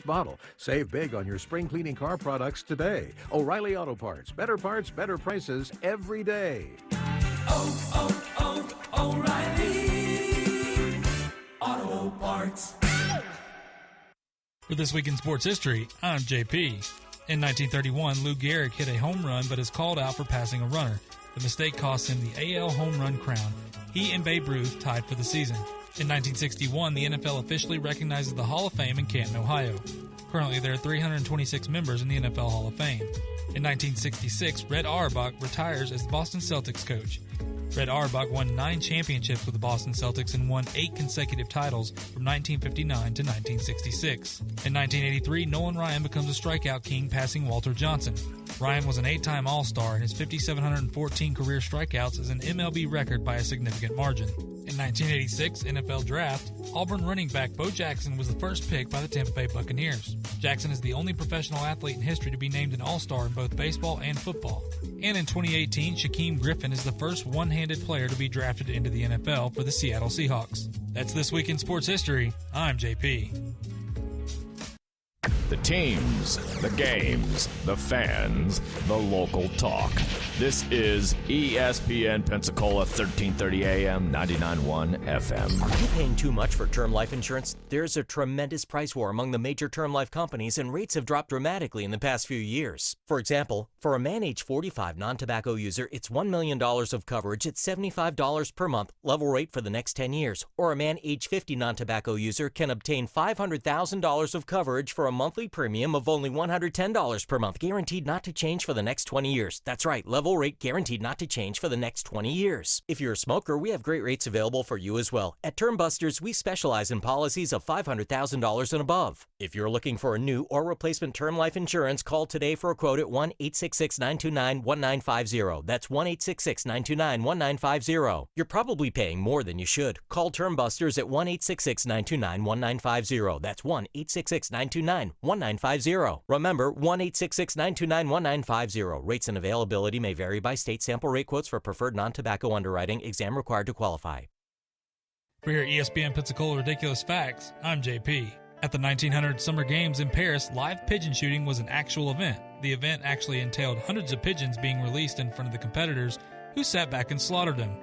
model. Save big on your spring cleaning car products today. O'Reilly Auto Parts. Better parts, better prices every day. O'Reilly Auto Parts. For This Week in Sports History, I'm JP. In 1931, Lou Gehrig hit a home run but is called out for passing a runner. The mistake cost him the AL home run crown. He and Babe Ruth tied for the season. In 1961, the NFL officially recognizes the Hall of Fame in Canton, Ohio. Currently, there are 326 members in the NFL Hall of Fame. In 1966, Red Auerbach retires as the Boston Celtics coach. Red Auerbach won 9 championships with the Boston Celtics and won 8 consecutive titles from 1959 to 1966. In 1983, Nolan Ryan becomes a strikeout king, passing Walter Johnson. Ryan was an 8-time All-Star, and his 5,714 career strikeouts is an MLB record by a significant margin. In 1986 NFL Draft, Auburn running back Bo Jackson was the first pick by the Tampa Bay Buccaneers. Jackson is the only professional athlete in history to be named an All-Star in both baseball and football. And in 2018, Shaquem Griffin is the first one-handed player to be drafted into the NFL for the Seattle Seahawks. That's This Week in Sports History. I'm JP. The teams, the games, the fans, the local talk. This is ESPN Pensacola 1330 AM, 99.1 FM. Are you paying too much for term life insurance? There's a tremendous price war among the major term life companies, and rates have dropped dramatically in the past few years. For example, for a man age 45 non-tobacco user, it's $1 million of coverage at $75 per month, level rate for the next 10 years. Or a man age 50 non-tobacco user can obtain $500,000 of coverage for a monthly premium of only $110 per month, guaranteed not to change for the next 20 years. That's right, level rate guaranteed not to change for the next 20 years. If you're a smoker, we have great rates available for you as well. At Term Busters, we specialize in policies of $500,000 and above. If you're looking for a new or replacement term life insurance, call today for a quote at 1-866-929-1950. That's 1-866-929-1950. You're probably paying more than you should. Call Term Busters at 1-866-929-1950. That's 1-866-929-1950. Remember, 1-866-929-1950. Rates and availability may vary by state. Sample rate quotes for preferred non-tobacco underwriting. Exam required to qualify. For your ESPN Pensacola Ridiculous Facts, I'm JP. At the 1900 Summer Games in Paris, live pigeon shooting was an actual event. The event actually entailed hundreds of pigeons being released in front of the competitors, who sat back and slaughtered them.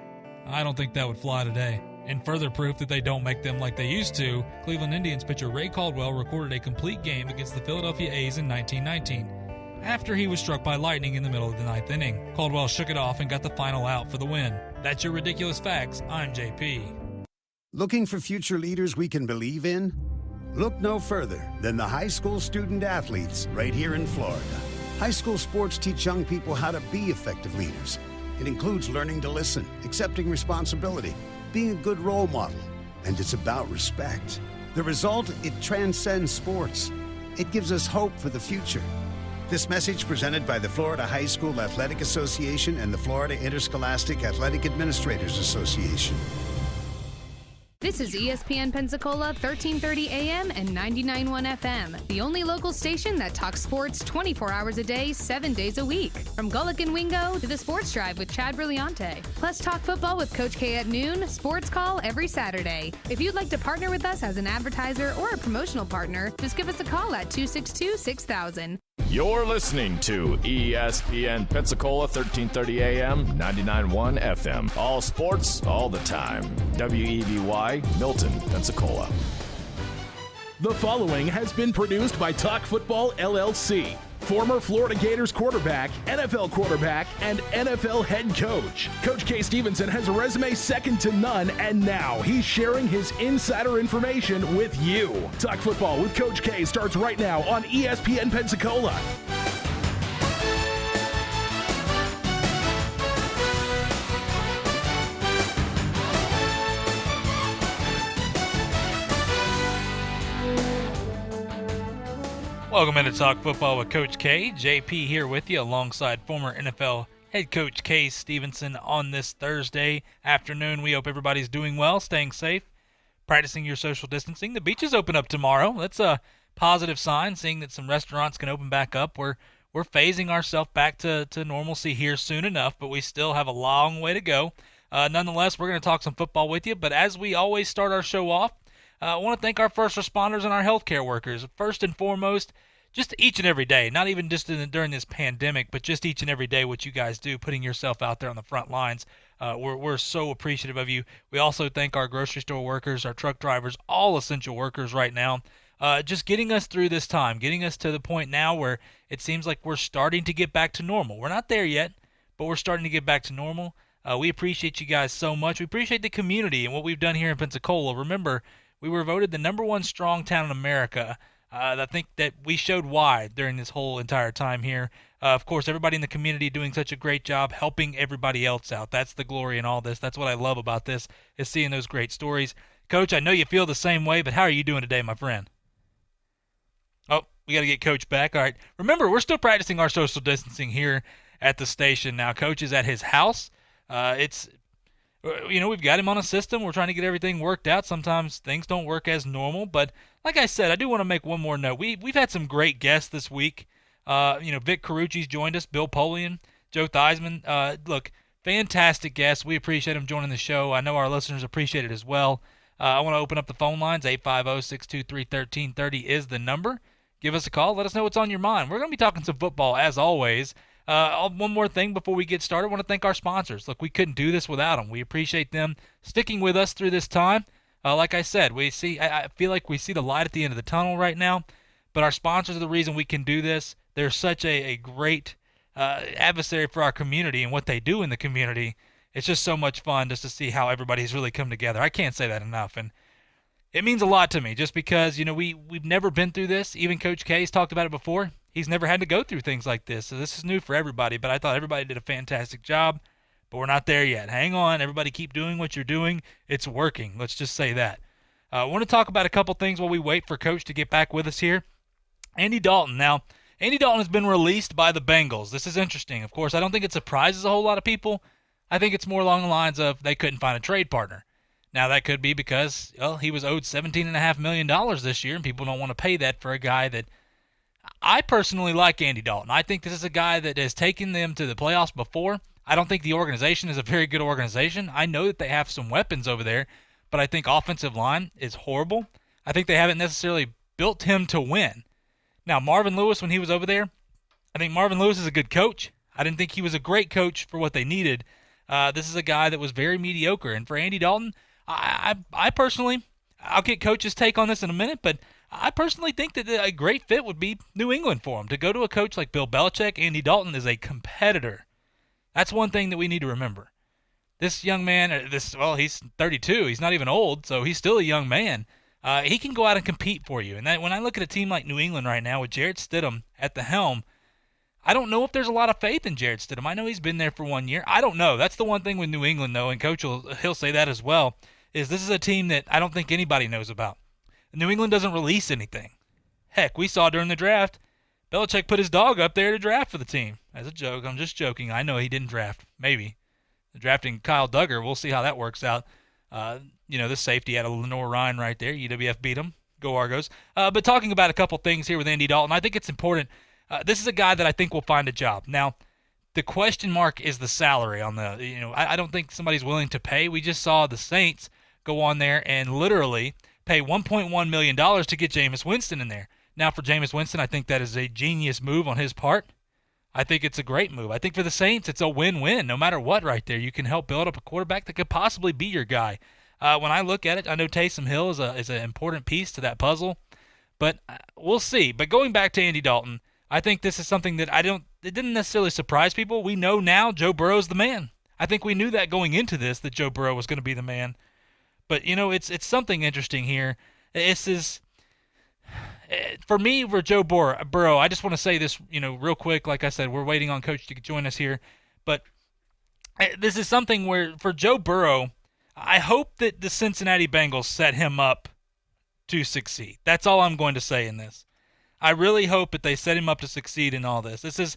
I don't think that would fly today. In further proof that they don't make them like they used to, Cleveland Indians pitcher Ray Caldwell recorded a complete game against the Philadelphia A's in 1919. After he was struck by lightning in the middle of the 9th inning, Caldwell shook it off and got the final out for the win. That's your Ridiculous Facts. I'm JP. Looking for future leaders we can believe in? Look no further than the high school student athletes right here in Florida. High school sports teach young people how to be effective leaders. It includes learning to listen, accepting responsibility, being a good role model, and it's about respect. The result, it transcends sports. It gives us hope for the future. This message presented by the Florida High School Athletic Association and the Florida Interscholastic Athletic Administrators Association. This is ESPN Pensacola 1330 AM and 99.1 FM, the only local station that talks sports 24 hours a day, 7 days a week. From Gulick and Wingo to the Sports Drive with Chad Brillante. Plus talk football with Coach K at noon, sports call every Saturday. If you'd like to partner with us as an advertiser or a promotional partner, just give us a call at 262-6000. You're listening to ESPN Pensacola 1330 AM, 99.1 FM. All sports, all the time. WEBY, Milton, Pensacola. The following has been produced by Talk Football LLC. Former Florida Gators quarterback, NFL quarterback, and NFL head coach. Coach K. Stevenson has a resume second to none, and now he's sharing his insider information with you. Talk Football with Coach K starts right now on ESPN Pensacola. Welcome into Talk Football with Coach K. JP here with you alongside former NFL head coach K. Stevenson on this Thursday afternoon. We hope everybody's doing well, staying safe, practicing your social distancing. The beaches open up tomorrow. That's a positive sign, seeing that some restaurants can open back up. We're phasing ourselves back to normalcy here soon enough, but we still have a long way to go. Nonetheless, we're going to talk some football with you. But as we always start our show off, I want to thank our first responders and our healthcare workers. First and foremost, just each and every day, not even just during this pandemic, but just each and every day what you guys do, putting yourself out there on the front lines. We're so appreciative of you. We also thank our grocery store workers, our truck drivers, all essential workers right now, just getting us through this time, getting us to the point now where it seems like we're starting to get back to normal. We're not there yet, but we're starting to get back to normal. We appreciate you guys so much. We appreciate the community and what we've done here in Pensacola. Remember, we were voted the #1 strong town in America. I think that we showed why during this whole entire time here. Of course, everybody in the community doing such a great job helping everybody else out. That's the glory in all this. That's what I love about this, is seeing those great stories. Coach, I know you feel the same way, but how are you doing today, my friend? Oh, we got to get Coach back. All right. Remember, we're still practicing our social distancing here at the station now. Coach is at his house. We've got him on a system. We're trying to get everything worked out. Sometimes things don't work as normal, but like I said, I do want to make one more note. We've had some great Guests this week. Vic Carucci's joined us, Bill Polian, Joe Theismann. Look, fantastic guests. We appreciate them joining the show. I know our listeners appreciate it as well. I want to open up the phone lines. 850-623-1330 is the number. Give us a call. Let us know what's on your mind. We're going to be talking some football as always. One more thing before we get started. I want to thank our sponsors. Look, we couldn't do this without them. We appreciate them sticking with us through this time. Like I said, I feel like we see the light at the end of the tunnel right now, but our sponsors are the reason we can do this. They're such a great adversary for our community and what they do in the community. It's just so much fun just to see how everybody's really come together. I can't say that enough, and it means a lot to me just because, we've never been through this. Even Coach K's talked about it before. He's never had to go through things like this, so this is new for everybody, but I thought everybody did a fantastic job, but we're not there yet. Hang on. Everybody keep doing what you're doing. It's working. Let's just say that. I want to talk about a couple things while we wait for Coach to get back with us here. Andy Dalton. Now, Andy Dalton has been released by the Bengals. This is interesting. Of course, I don't think it surprises a whole lot of people. I think it's more along the lines of they couldn't find a trade partner. Now, that could be because, he was owed $17.5 million this year, and people don't want to pay that for a guy that I personally like Andy Dalton. I think this is a guy that has taken them to the playoffs before. I don't think the organization is a very good organization. I know that they have some weapons over there, but I think offensive line is horrible. I think they haven't necessarily built him to win. Now, Marvin Lewis, when he was over there, I think Marvin Lewis is a good coach. I didn't think he was a great coach for what they needed. This is a guy that was very mediocre. And for Andy Dalton, I personally, I'll get Coach's take on this in a minute, but I personally think that a great fit would be New England for him. To go to a coach like Bill Belichick, Andy Dalton is a competitor. That's one thing that we need to remember. This young man, he's 32. He's not even old, so he's still a young man. He can go out and compete for you. And when I look at a team like New England right now with Jarrett Stidham at the helm, I don't know if there's a lot of faith in Jarrett Stidham. I know he's been there for 1 year. I don't know. That's the one thing with New England, though, and Coach he'll say that as well, is this is a team that I don't think anybody knows about. New England doesn't release anything. Heck, we saw during the draft, Belichick put his dog up there to draft for the team. As a joke, I'm just joking. I know he didn't draft. Maybe. Drafting Kyle Duggar, we'll see how that works out. This safety out of Lenore Ryan right there. UWF beat him. Go Argos. But talking about a couple things here with Andy Dalton, I think it's important. This is a guy that I think will find a job. Now, the question mark is the salary on the, I don't think somebody's willing to pay. We just saw the Saints go on there and literally pay $1.1 million to get Jameis Winston in there. Now, for Jameis Winston, I think that is a genius move on his part. I think it's a great move. I think for the Saints, it's a win-win. No matter what right there, you can help build up a quarterback that could possibly be your guy. When I look at it, I know Taysom Hill is an important piece to that puzzle, but we'll see. But going back to Andy Dalton, I think this is something that it didn't necessarily surprise people. We know now Joe Burrow's the man. I think we knew that going into this, that Joe Burrow was going to be the man. But, it's something interesting here. This is, for me, for Joe Burrow, I just want to say this, real quick. Like I said, we're waiting on Coach to join us here. But this is something where, for Joe Burrow, I hope that the Cincinnati Bengals set him up to succeed. That's all I'm going to say in this. I really hope that they set him up to succeed in all this. This is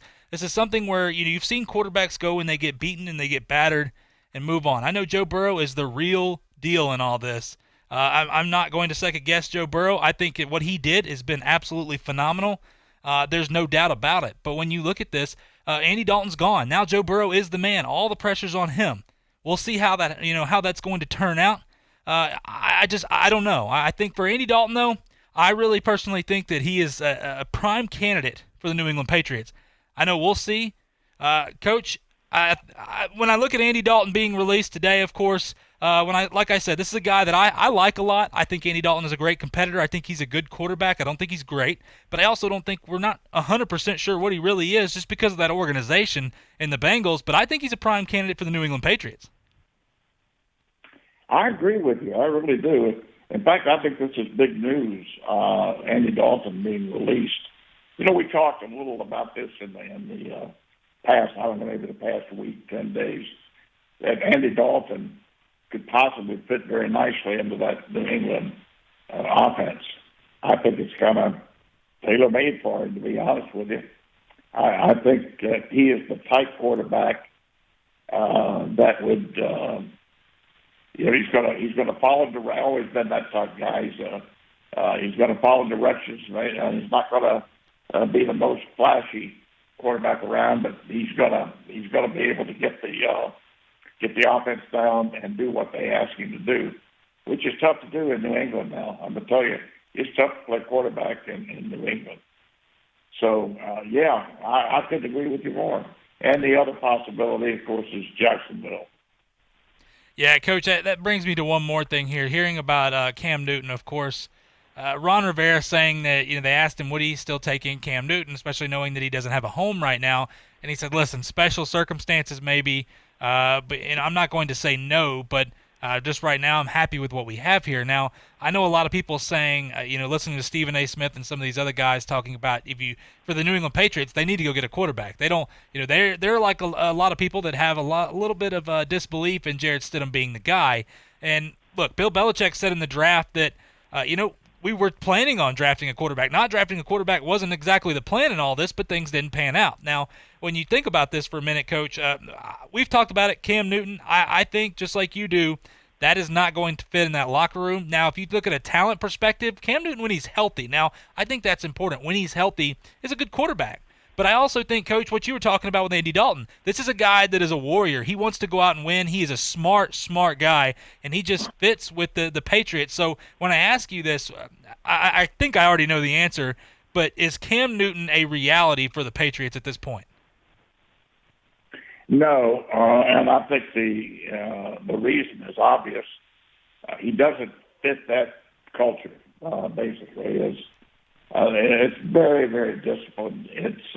something where you've seen quarterbacks go and they get beaten and they get battered and move on. I know Joe Burrow is the real deal in all this. I'm not going to second guess Joe Burrow. I think what he did has been absolutely phenomenal. There's no doubt about it. But when you look at this, Andy Dalton's gone. Now Joe Burrow is the man. All the pressure's on him. We'll see how that's going to turn out. I don't know. I think for Andy Dalton, though, I really personally think that he is a prime candidate for the New England Patriots. I know we'll see. Coach, when I look at Andy Dalton being released today, of course, like I said, this is a guy that I like a lot. I think Andy Dalton is a great competitor. I think he's a good quarterback. I don't think he's great, but I also don't think we're not 100% sure what he really is just because of that organization in the Bengals. But I think he's a prime candidate for the New England Patriots. I agree with you. I really do. In fact, I think this is big news, Andy Dalton being released. You know, we talked a little about this in the past, I don't know, maybe the past week, 10 days, that Andy Dalton could possibly fit very nicely into that New England offense. I think it's kind of tailor-made for him, to be honest with you. I think that he is the type quarterback that would, he's going to follow always been that type guy. He's going to follow directions, right? He's not going to be the most flashy quarterback around, but he's going to be able to get the offense down and do what they ask him to do, which is tough to do in New England now. I'm going to tell you, it's tough to play quarterback in New England. So, I couldn't agree with you more. And the other possibility, of course, is Jacksonville. Yeah, Coach, that brings me to one more thing here. Hearing about Cam Newton, of course, Ron Rivera saying that they asked him would he still take in Cam Newton, especially knowing that he doesn't have a home right now, and he said, "Listen, special circumstances maybe, but I'm not going to say no, but just right now I'm happy with what we have here." Now, I know a lot of people saying, listening to Stephen A. Smith and some of these other guys talking about for the New England Patriots, they need to go get a quarterback. They don't, they're like a lot of people that have a little bit of disbelief in Jarrett Stidham being the guy. And look, Bill Belichick said in the draft that, we were planning on drafting a quarterback. Not drafting a quarterback wasn't exactly the plan in all this, but things didn't pan out. Now, when you think about this for a minute, Coach, we've talked about it. Cam Newton, I think, just like you do, that is not going to fit in that locker room. Now, if you look at a talent perspective, Cam Newton, when he's healthy, now, I think that's important. When he's healthy, is a good quarterback. But I also think, Coach, what you were talking about with Andy Dalton, this is a guy that is a warrior. He wants to go out and win. He is a smart guy, and he just fits with the Patriots. So when I ask you this, I think I already know the answer, but is Cam Newton a reality for the Patriots at this point? No, and I think the reason is obvious. He doesn't fit that culture, basically. It's very, very disciplined. It's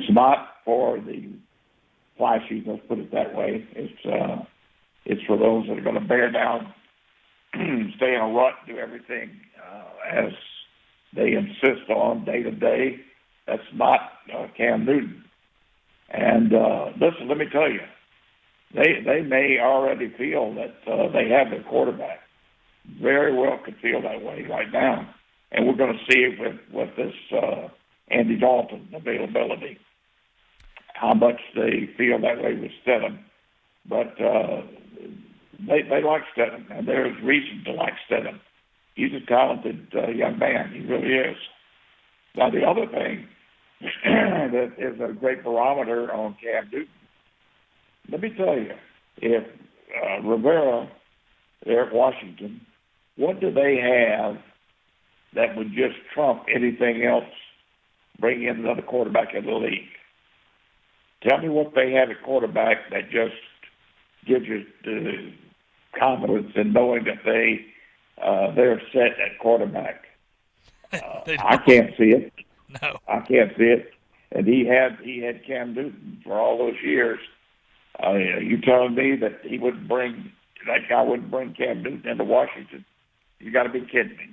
not for the flashy. Let's put it that way. It's for those that are going to bear down, stay in a rut, do everything as they insist on day to day. That's not Cam Newton. And listen, let me tell you, they may already feel that they have their quarterback. Very well could feel that way right now. And we're going to see it with this Andy Dalton availability, how much they feel that way with Stidham. But they like Stidham, and there's reason to like Stidham. He's a talented young man. He really is. Now, the other thing that is a great barometer on Cam Newton, let me tell you, if Rivera there at Washington, what do they have that would just trump anything else, bring in another quarterback in the league? Tell me what they have at quarterback that just gives you the confidence in knowing that they're set at quarterback. I can't see it. No, I can't see it. And he had Cam Newton for all those years. You telling me that that guy wouldn't bring Cam Newton into Washington? You got to be kidding me.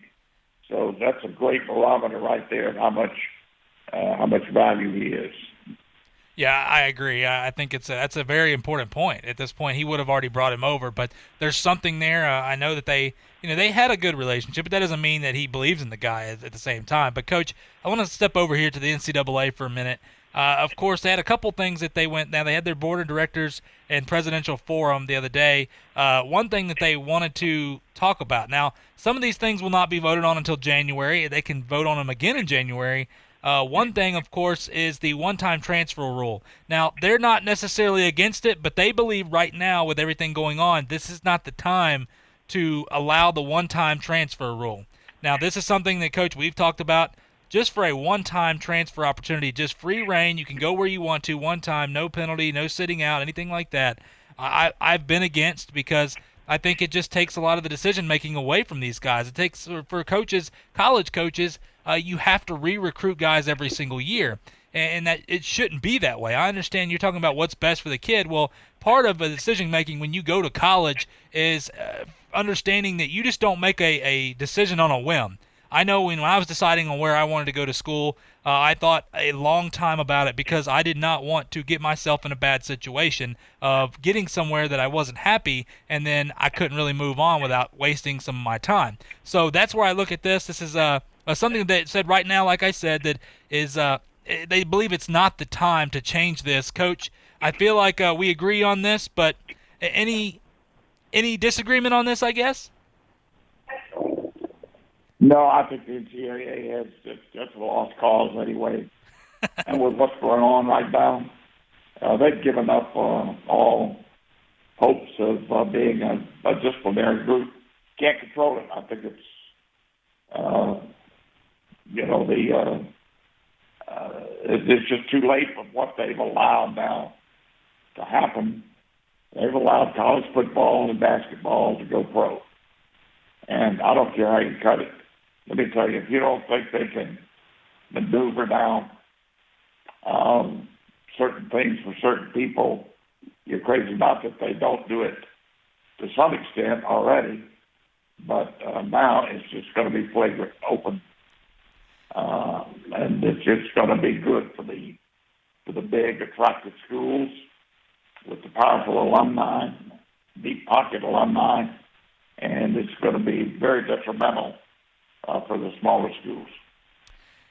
So that's a great barometer right there of how much value he is. Yeah, I agree. I think that's a very important point. At this point, he would have already brought him over, but there's something there. I know that they had a good relationship, but that doesn't mean that he believes in the guy at the same time. But, Coach, I want to step over here to the NCAA for a minute. Of course, they had a couple things that they went. Now, they had their board of directors and presidential forum the other day. One thing that they wanted to talk about. Now, some of these things will not be voted on until January. They can vote on them again in January. One thing, of course, is the one-time transfer rule. Now, they're not necessarily against it, but they believe right now with everything going on, this is not the time to allow the one-time transfer rule. Now, this is something that, Coach, we've talked about just for a one-time transfer opportunity, just free reign. You can go where you want to one time, no penalty, no sitting out, anything like that. I've been against because I think it just takes a lot of the decision-making away from these guys. It takes, for coaches, college coaches, you have to re-recruit guys every single year, and that it shouldn't be that way. I understand you're talking about what's best for the kid. Well, part of the decision-making when you go to college is understanding that you just don't make a decision on a whim. I know when I was deciding on where I wanted to go to school, I thought a long time about it because I did not want to get myself in a bad situation of getting somewhere that I wasn't happy, and then I couldn't really move on without wasting some of my time. So that's where I look at this. This is something that said right now, like I said, that is they believe it's not the time to change this. Coach, I feel like we agree on this, but any disagreement on this, I guess? No, I think the NCAA has just a lost cause anyway. And with what's going on right now, they've given up all hopes of being a disciplinary group. Can't control it. I think it's, it's just too late for what they've allowed now to happen. They've allowed college football and basketball to go pro. And I don't care how you cut it. Let me tell you, if you don't think they can maneuver down certain things for certain people, you're crazy about that they don't do it to some extent already. But now it's just going to be flagrant open. And it's just going to be good for the big, attractive schools with the powerful alumni, deep pocket alumni, and it's going to be very detrimental for the smaller schools.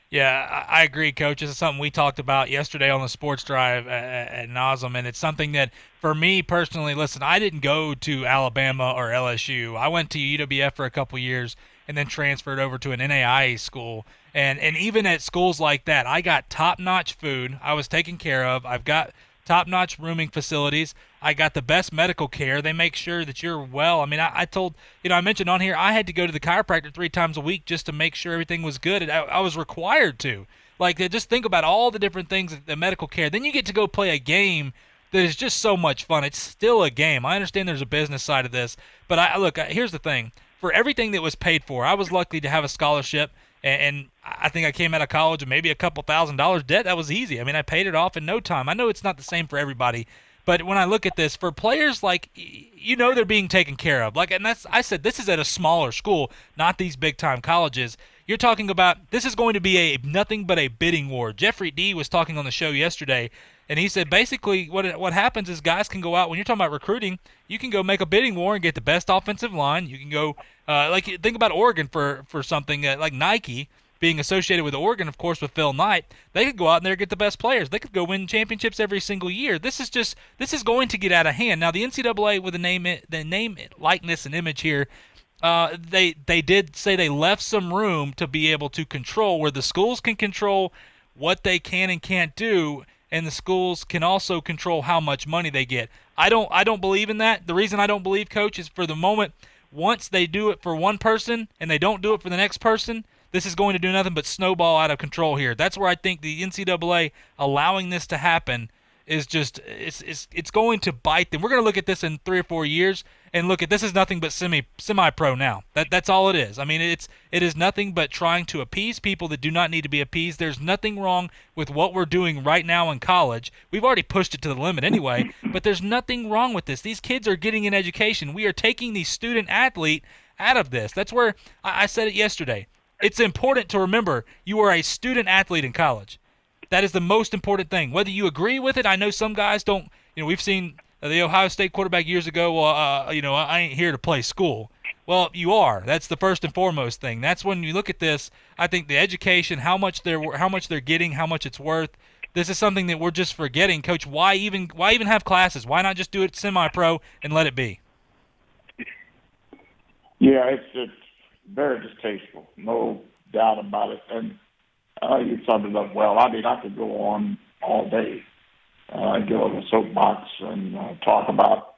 Yeah, I agree, Coach. This is something we talked about yesterday on the Sports Drive at nauseam, and it's something that, for me personally, listen, I didn't go to Alabama or LSU. I went to UWF for a couple years and then transferred over to an NAIA school. And even at schools like that, I got top-notch food. I was taken care of. I've got top-notch rooming facilities. I got the best medical care. They make sure that you're well. I mean, I told, I mentioned on here, I had to go to the chiropractor 3 times a week just to make sure everything was good. And I was required to. Like, just think about all the different things, the medical care. Then you get to go play a game that is just so much fun. It's still a game. I understand there's a business side of this. But look, here's the thing. For everything that was paid for, I was lucky to have a scholarship. And I think I came out of college with maybe a couple $1,000 debt. That was easy. I mean, I paid it off in no time. I know it's not the same for everybody, but when I look at this, for players like, they're being taken care of. Like, and I said this is at a smaller school, not these big-time colleges. You're talking about this is going to be nothing but a bidding war. Jeffrey D. was talking on the show yesterday, and he said basically what happens is guys can go out, when you're talking about recruiting, you can go make a bidding war and get the best offensive line. You can go, think about Oregon for something like Nike being associated with Oregon, of course, with Phil Knight. They could go out and there and get the best players. They could go win championships every single year. This is going to get out of hand. Now, the NCAA with the name, likeness, and image here, they did say they left some room to be able to control, where the schools can control what they can and can't do, and the schools can also control how much money they get. I don't believe in that. The reason I don't believe, Coach, is for the moment, once they do it for one person and they don't do it for the next person, this is going to do nothing but snowball out of control here. That's where I think the NCAA allowing this to happen is just it's going to bite them. We're going to look at this in 3 or 4 years and look at this is nothing but semi-pro now. That's all it is. I mean, it is nothing but trying to appease people that do not need to be appeased. There's nothing wrong with what we're doing right now in college. We've already pushed it to the limit anyway, but there's nothing wrong with this. These kids are getting an education. We are taking the student athlete out of this. That's where I said it yesterday. It's important to remember you are a student athlete in college. That is the most important thing. Whether you agree with it, I know some guys don't. We've seen the Ohio State quarterback years ago. Well, I ain't here to play school. Well, you are. That's the first and foremost thing. That's when you look at this. I think the education, how much they're getting, how much it's worth. This is something that we're just forgetting, Coach. Why even have classes? Why not just do it semi-pro and let it be? Yeah, it's very distasteful, no doubt about it. And You summed it up well. I mean, I could go on all day, get on the soapbox and talk about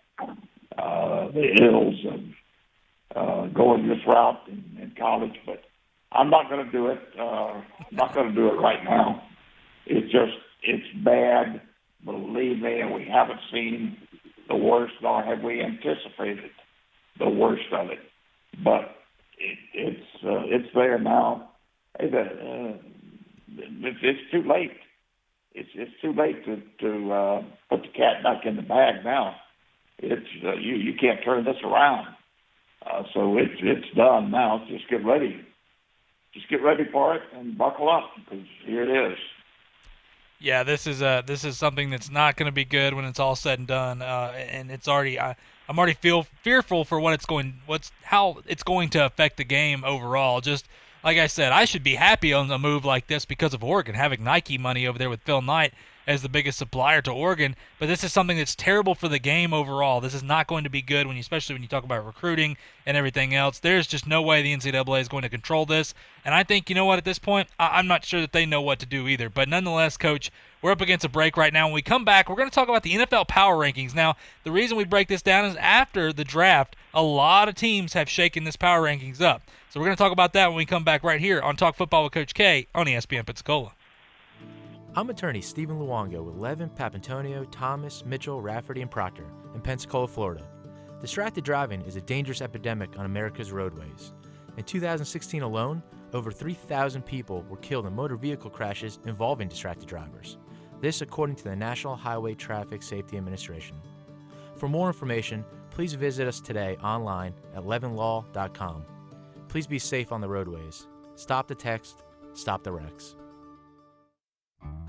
the ills of going this route in college, but I'm not going to do it. I'm not going to do it right now. It's bad. Believe me, and we haven't seen the worst, nor have we anticipated the worst of it. But it's there now. It's too late. It's too late to put the cat back in the bag now. It's you can't turn this around. So it's done now. Just get ready. Just get ready for it and buckle up, because here it is. Yeah, this is something that's not going to be good when it's all said and done. And it's already I'm already fearful for how it's going to affect the game overall. Just like I said, I should be happy on a move like this because of Oregon having Nike money over there with Phil Knight as the biggest supplier to Oregon, but this is something that's terrible for the game overall. This is not going to be good, especially when you talk about recruiting and everything else. There's just no way the NCAA is going to control this, and I think, you know what, at this point, I'm not sure that they know what to do either. But nonetheless, Coach, we're up against a break right now. When we come back, we're going to talk about the NFL Power Rankings. Now, the reason we break this down is after the draft, a lot of teams have shaken this Power Rankings up. So we're going to talk about that when we come back right here on Talk Football with Coach K on ESPN Pensacola. I'm attorney Stephen Luongo with Levin, Papantonio, Thomas, Mitchell, Rafferty, and Proctor in Pensacola, Florida. Distracted driving is a dangerous epidemic on America's roadways. In 2016 alone, over 3,000 people were killed in motor vehicle crashes involving distracted drivers. This according to the National Highway Traffic Safety Administration. For more information, please visit us today online at levinlaw.com. Please be safe on the roadways. Stop the text, stop the wrecks.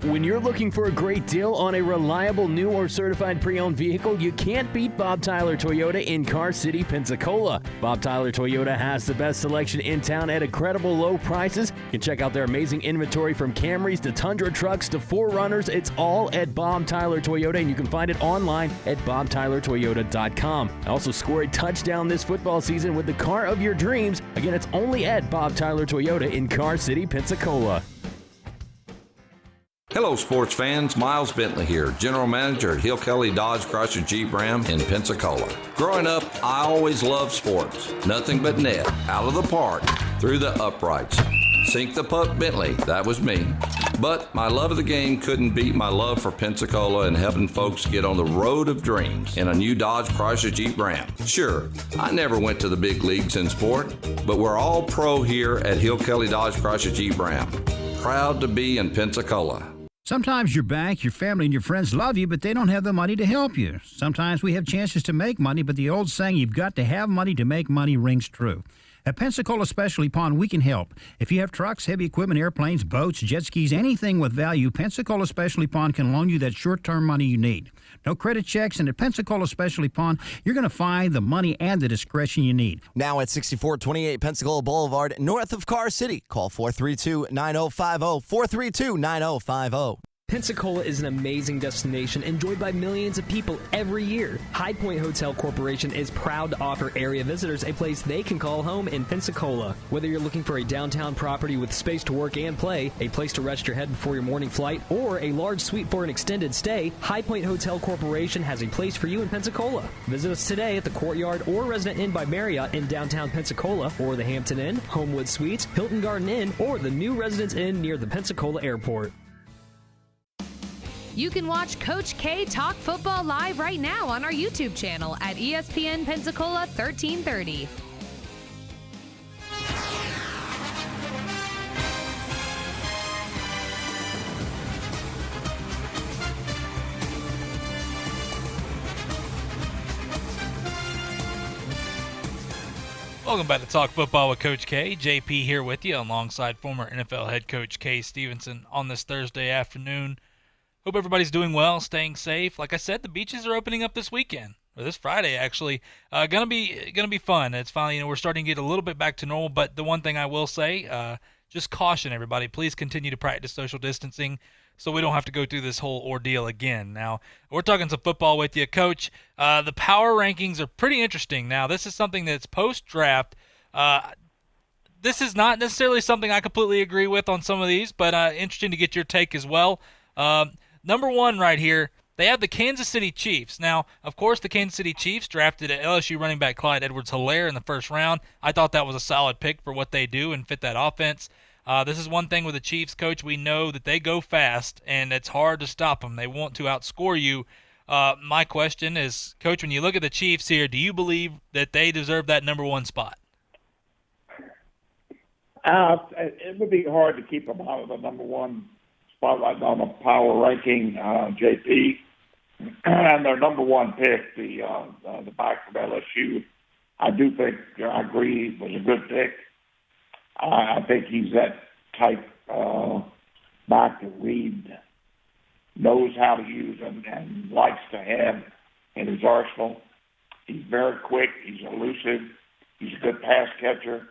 When you're looking for a great deal on a reliable new or certified pre-owned vehicle, you can't beat Bob Tyler Toyota in Car City, Pensacola. Bob Tyler Toyota has the best selection in town at incredible low prices. You can check out their amazing inventory from Camrys to Tundra trucks to 4Runners. It's all at Bob Tyler Toyota, and you can find it online at bobtylertoyota.com. Also score a touchdown this football season with the car of your dreams. Again, it's only at Bob Tyler Toyota in Car City, Pensacola. Hello, sports fans. Miles Bentley here, General Manager at Hill Kelly Dodge Chrysler Jeep Ram in Pensacola. Growing up, I always loved sports. Nothing but net, out of the park, through the uprights. Sink the puck Bentley, that was me. But my love of the game couldn't beat my love for Pensacola and helping folks get on the road of dreams in a new Dodge Chrysler Jeep Ram. Sure, I never went to the big leagues in sport, but we're all pro here at Hill Kelly Dodge Chrysler Jeep Ram. Proud to be in Pensacola. Sometimes your bank, your family, and your friends love you, but they don't have the money to help you. Sometimes we have chances to make money, but the old saying, you've got to have money to make money, rings true. At Pensacola Specialty Pond, we can help. If you have trucks, heavy equipment, airplanes, boats, jet skis, anything with value, Pensacola Specialty Pond can loan you that short-term money you need. No credit checks, and at Pensacola Specialty Pond, you're going to find the money and the discretion you need. Now at 6428 Pensacola Boulevard, north of Car City. Call 432-9050, 432-9050. Pensacola is an amazing destination enjoyed by millions of people every year. High Point Hotel Corporation is proud to offer area visitors a place they can call home in Pensacola. Whether you're looking for a downtown property with space to work and play, a place to rest your head before your morning flight, or a large suite for an extended stay, High Point Hotel Corporation has a place for you in Pensacola. Visit us today at the Courtyard or Resident Inn by Marriott in downtown Pensacola, or the Hampton Inn, Homewood Suites, Hilton Garden Inn, or the new Residence Inn near the Pensacola Airport. You can watch Coach K talk football live right now on our YouTube channel at ESPN Pensacola 1330. Welcome back to Talk Football with Coach K. JP here with you alongside former NFL head coach Kay Stevenson on this Thursday afternoon. Hope everybody's doing well, staying safe. Like I said, the beaches are opening up this weekend, or this Friday actually. Gonna be fun. It's finally, we're starting to get a little bit back to normal. But the one thing I will say, just caution everybody. Please continue to practice social distancing, so we don't have to go through this whole ordeal again. Now, we're talking some football with you, Coach. The power rankings are pretty interesting. Now, this is something that's post-draft. this is not necessarily something I completely agree with on some of these, but interesting to get your take as well. Number one right here, they have the Kansas City Chiefs. Now, of course, the Kansas City Chiefs drafted LSU running back Clyde Edwards-Helaire in the first round. I thought that was a solid pick for what they do and fit that offense. This is one thing with the Chiefs, Coach. We know that they go fast, and it's hard to stop them. They want to outscore you. My question is, Coach, when you look at the Chiefs here, do you believe that they deserve that number one spot? It would be hard to keep them out of the number one spotlight on a power ranking, JP. And their number one pick, the back from LSU, I do think, I agree, was a good pick. I think he's that type back that Reed knows how to use and likes to have in his arsenal. He's very quick. He's elusive. He's a good pass catcher.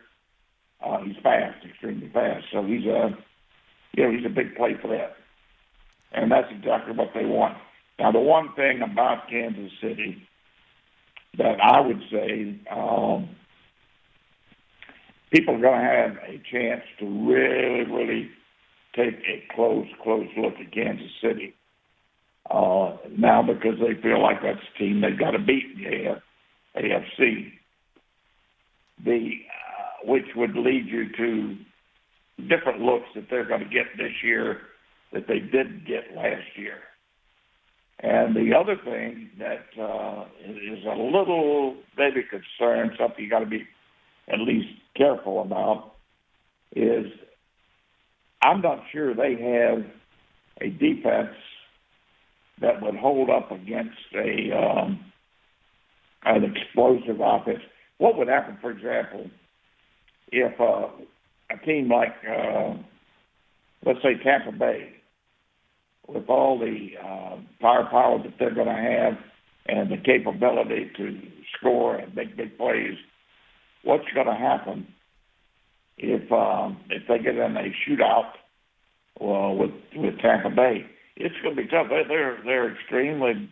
He's fast, extremely fast. So he's a big play threat, and that's exactly what they want. Now, the one thing about Kansas City that I would say people are going to have a chance to really, really take a close look at Kansas City now, because they feel like that's the team they've got to beat in the AFC. Which would lead you to different looks that they're going to get this year that they didn't get last year. And the other thing that is a little maybe concern, something you got to be at least careful about, is I'm not sure they have a defense that would hold up against an explosive offense. What would happen, for example, if a team like, let's say, Tampa Bay, with all the firepower that they're going to have and the capability to score and make big plays, what's going to happen if they get in a shootout with Tampa Bay? It's going to be tough. They're extremely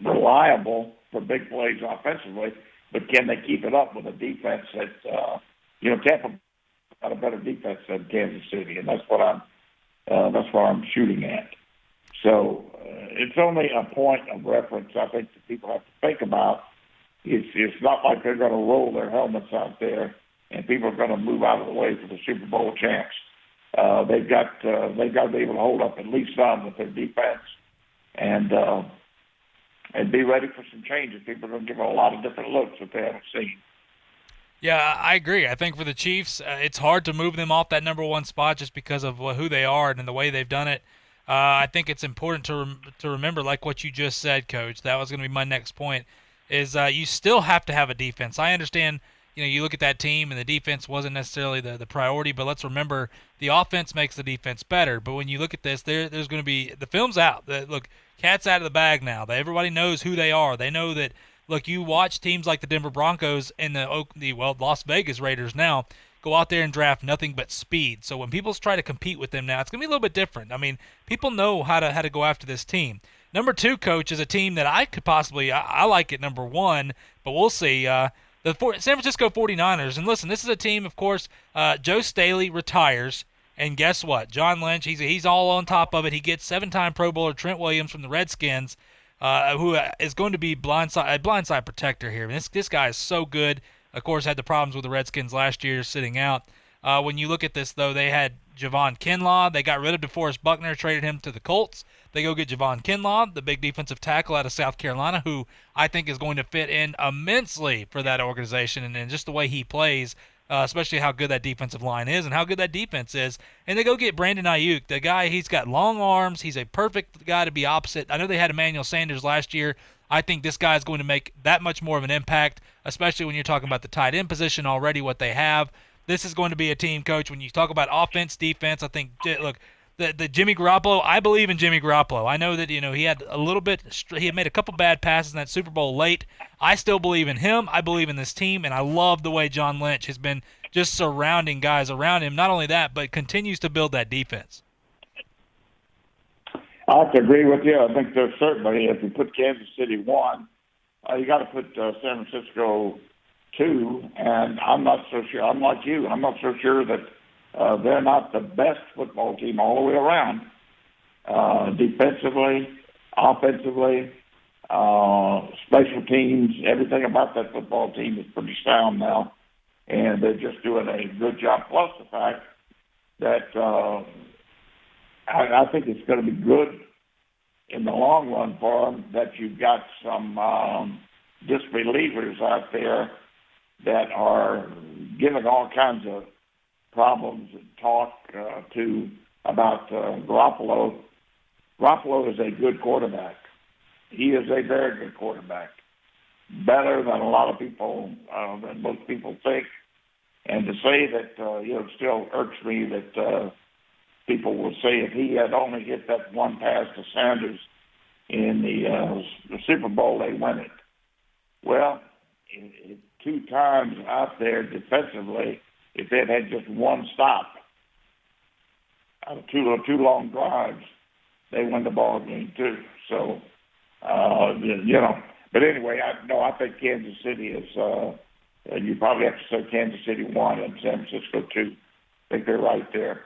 reliable for big plays offensively, but can they keep it up with a defense that Tampa got a better defense than Kansas City, and that's what I'm shooting at. So it's only a point of reference I think that people have to think about. It's not like they're going to roll their helmets out there and people are going to move out of the way for the Super Bowl champs. They've got to be able to hold up at least some with their defense and be ready for some changes. People are going to give them a lot of different looks that they haven't seen. Yeah, I agree. I think for the Chiefs, it's hard to move them off that number one spot just because of who they are and the way they've done it. I think it's important to remember, like what you just said, Coach. That was going to be my next point. Is you still have to have a defense. I understand. You look at that team and the defense wasn't necessarily the priority, but let's remember the offense makes the defense better. But when you look at this, there's going to be the film's out. Look, cat's out of the bag now. Everybody knows who they are. They know that. Look, you watch teams like the Denver Broncos and the Las Vegas Raiders now go out there and draft nothing but speed. So when people try to compete with them now, it's going to be a little bit different. I mean, people know how to go after this team. Number two, Coach, is a team that I could possibly I like at number one, but we'll see. The San Francisco 49ers. And listen, this is a team, of course, Joe Staley retires. And guess what? John Lynch, he's all on top of it. He gets 7-time Pro Bowler Trent Williams from the Redskins, who is going to be a blindside protector here. This guy is so good. Of course, had the problems with the Redskins last year sitting out. When you look at this, though, they had Javon Kinlaw. They got rid of DeForest Buckner, traded him to the Colts. They go get Javon Kinlaw, the big defensive tackle out of South Carolina, who I think is going to fit in immensely for that organization and just the way he plays, especially how good that defensive line is and how good that defense is. And they go get Brandon Ayuk, the guy, he's got long arms. He's a perfect guy to be opposite. I know they had Emmanuel Sanders last year. I think this guy is going to make that much more of an impact, especially when you're talking about the tight end position already, what they have. This is going to be a team, Coach, when you talk about offense, defense, I think, look, the Jimmy Garoppolo, I believe in Jimmy Garoppolo. I know that, he had he had made a couple bad passes in that Super Bowl late. I still believe in him. I believe in this team, and I love the way John Lynch has been just surrounding guys around him. Not only that, but continues to build that defense. I have to agree with you. I think there's certainly, if you put Kansas City 1, you got to put San Francisco too, and I'm not so sure. I'm like you. I'm not so sure that they're not the best football team all the way around. Defensively, offensively, special teams, everything about that football team is pretty sound now, and they're just doing a good job. Plus the fact that I think it's going to be good in the long run for them that you've got some disbelievers out there that are giving all kinds of problems and talk about Garoppolo. Garoppolo is a good quarterback. He is a very good quarterback, better than a lot of people, than most people think. And to say that, it still irks me that people will say if he had only hit that one pass to Sanders in the Super Bowl, they win it. Well, 2 times out there defensively, if they'd had just one stop out of two long drives, they win the ball game too. So, but anyway, I think Kansas City is, you probably have to say Kansas City 1 and San Francisco 2. I think they're right there.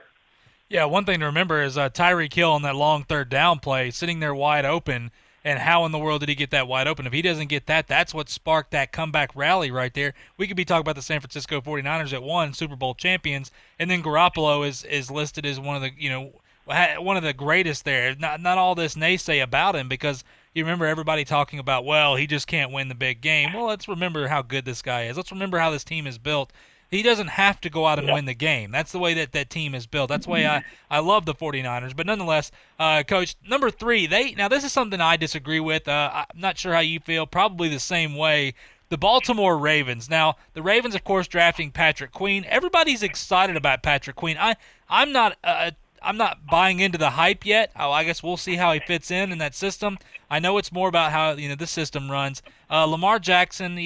Yeah, one thing to remember is Tyreek Hill on that long third down play, sitting there wide open, and how in the world did he get that wide open? If he doesn't get that, that's what sparked that comeback rally right there. We could be talking about the San Francisco 49ers that won Super Bowl champions, and then Garoppolo is listed as one of the greatest there. Not all this naysay about him, because you remember everybody talking about, well, he just can't win the big game. Well, let's remember how good this guy is. Let's remember how this team is built. He doesn't have to go out and win the game. That's the way that team is built. That's the way I love the 49ers. But nonetheless, Coach, number 3, now this is something I disagree with. I'm not sure how you feel. Probably the same way. The Baltimore Ravens. Now, the Ravens, of course, drafting Patrick Queen. Everybody's excited about Patrick Queen. I'm not buying into the hype yet. I guess we'll see how he fits in that system. I know it's more about how the system runs. Lamar Jackson,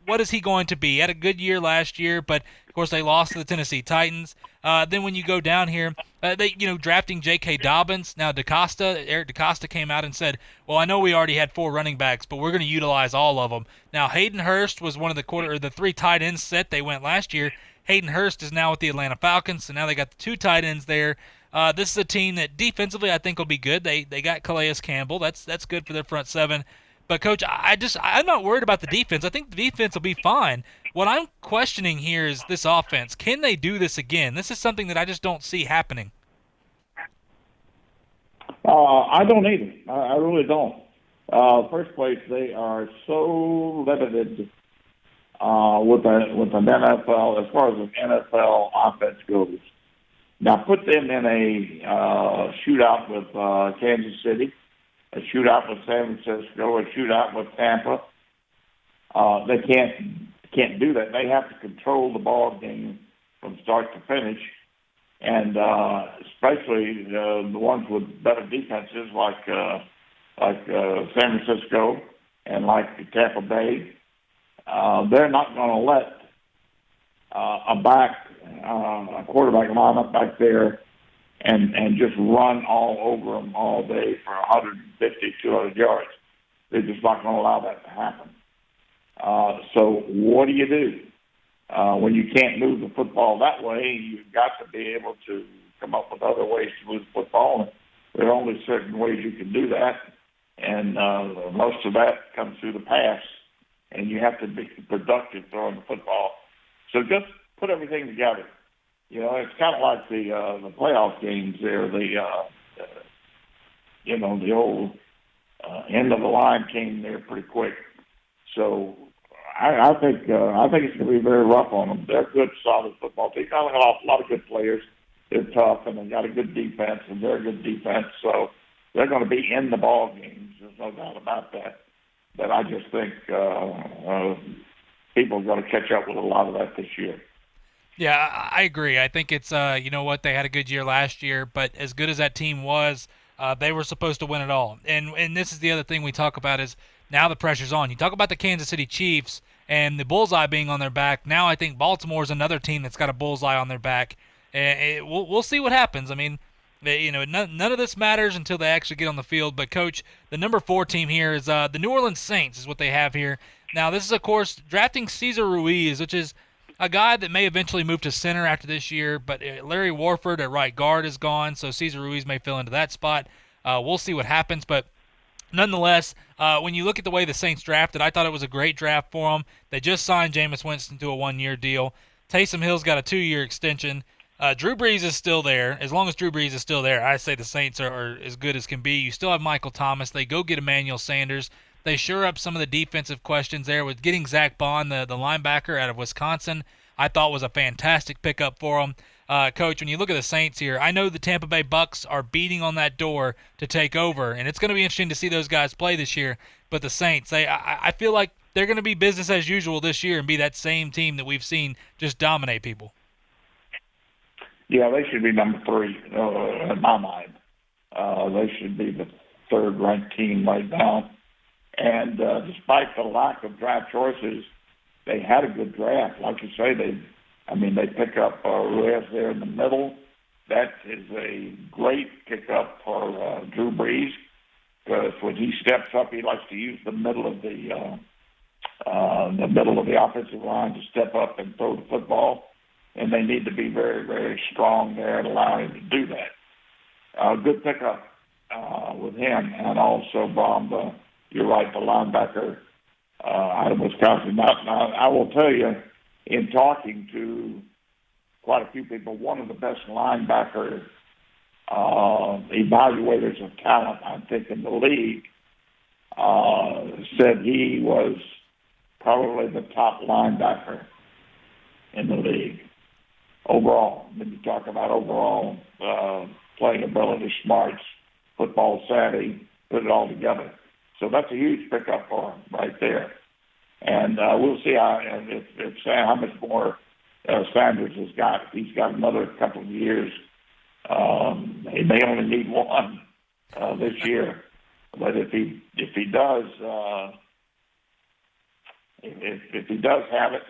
what is he going to be? He had a good year last year, but of course they lost to the Tennessee Titans. Then when you go down here, they drafting J.K. Dobbins. Now Eric DeCosta came out and said, well, I know we already had 4 running backs, but we're going to utilize all of them. Now Hayden Hurst was one of the 3 tight ends set they went last year. Hayden Hurst is now with the Atlanta Falcons, so now they got the 2 tight ends there. This is a team that defensively I think will be good. They got Calais Campbell. That's good for their front 7. But, Coach, I'm not worried about the defense. I think the defense will be fine. What I'm questioning here is this offense. Can they do this again? This is something that I just don't see happening. I don't either. I really don't. First place, they are so limited with an NFL, as far as an NFL offense goes. Now, put them in a shootout with Kansas City, a shootout with San Francisco, a shootout with Tampa. They can't do that. They have to control the ball game from start to finish, and especially the ones with better defenses like San Francisco and like Tampa Bay. They're not going to let a quarterback line up back there and just run all over them all day for 150, 200 yards. They're just not going to allow that to happen. So what do you do? When you can't move the football that way, you've got to be able to come up with other ways to move the football. And there are only certain ways you can do that, and most of that comes through the pass, and you have to be productive throwing the football. So just put everything together. It's kind of like the playoff games there. The old end of the line came there pretty quick. So I think it's going to be very rough on them. They're a good, solid football team. Got a lot of good players. They're tough, and they got a good defense, and they're a good defense. So they're going to be in the ball games. There's no doubt about that. But I just think people are going to catch up with a lot of that this year. Yeah, I agree. I think it's, they had a good year last year, but as good as that team was, they were supposed to win it all. And this is the other thing we talk about is now the pressure's on. You talk about the Kansas City Chiefs and the bullseye being on their back. Now I think Baltimore is another team that's got a bullseye on their back. And we'll see what happens. I mean, none of this matters until they actually get on the field. But, Coach, the number 4 team here is the New Orleans Saints is what they have here. Now, this is, of course, drafting Cesar Ruiz, which is a guy that may eventually move to center after this year, but Larry Warford at right guard is gone, so Cesar Ruiz may fill into that spot. We'll see what happens, but nonetheless, when you look at the way the Saints drafted, I thought it was a great draft for them. They just signed Jameis Winston to a 1-year deal. Taysom Hill's got a 2-year extension. Drew Brees is still there. As long as Drew Brees is still there, I say the Saints are as good as can be. You still have Michael Thomas. They go get Emmanuel Sanders. They shore up some of the defensive questions there with getting Zach Bond, the linebacker out of Wisconsin. I thought was a fantastic pickup for them. Coach, when you look at the Saints here, I know the Tampa Bay Bucks are beating on that door to take over, and it's going to be interesting to see those guys play this year. But the Saints, I feel like they're going to be business as usual this year and be that same team that we've seen just dominate people. Yeah, they should be number 3 in my mind. They should be the 3rd-ranked team right now. And despite the lack of draft choices, they had a good draft. Like you say, they pick up Ruiz there in the middle. That is a great pickup for Drew Brees, because when he steps up, he likes to use the middle of the offensive line to step up and throw the football. And they need to be very, very strong there and allow him to do that. Good pickup with him, and also Bomb. You're right, the linebacker out of Wisconsin. Now, I will tell you, in talking to quite a few people, one of the best linebacker evaluators of talent, I think, in the league, said he was probably the top linebacker in the league overall. When you talk about overall playing ability, smarts, football savvy, put it all together. So that's a huge pickup for him right there. And we'll see how much more Sanders has got. If he's got another couple of years, he may only need one this year. But if he does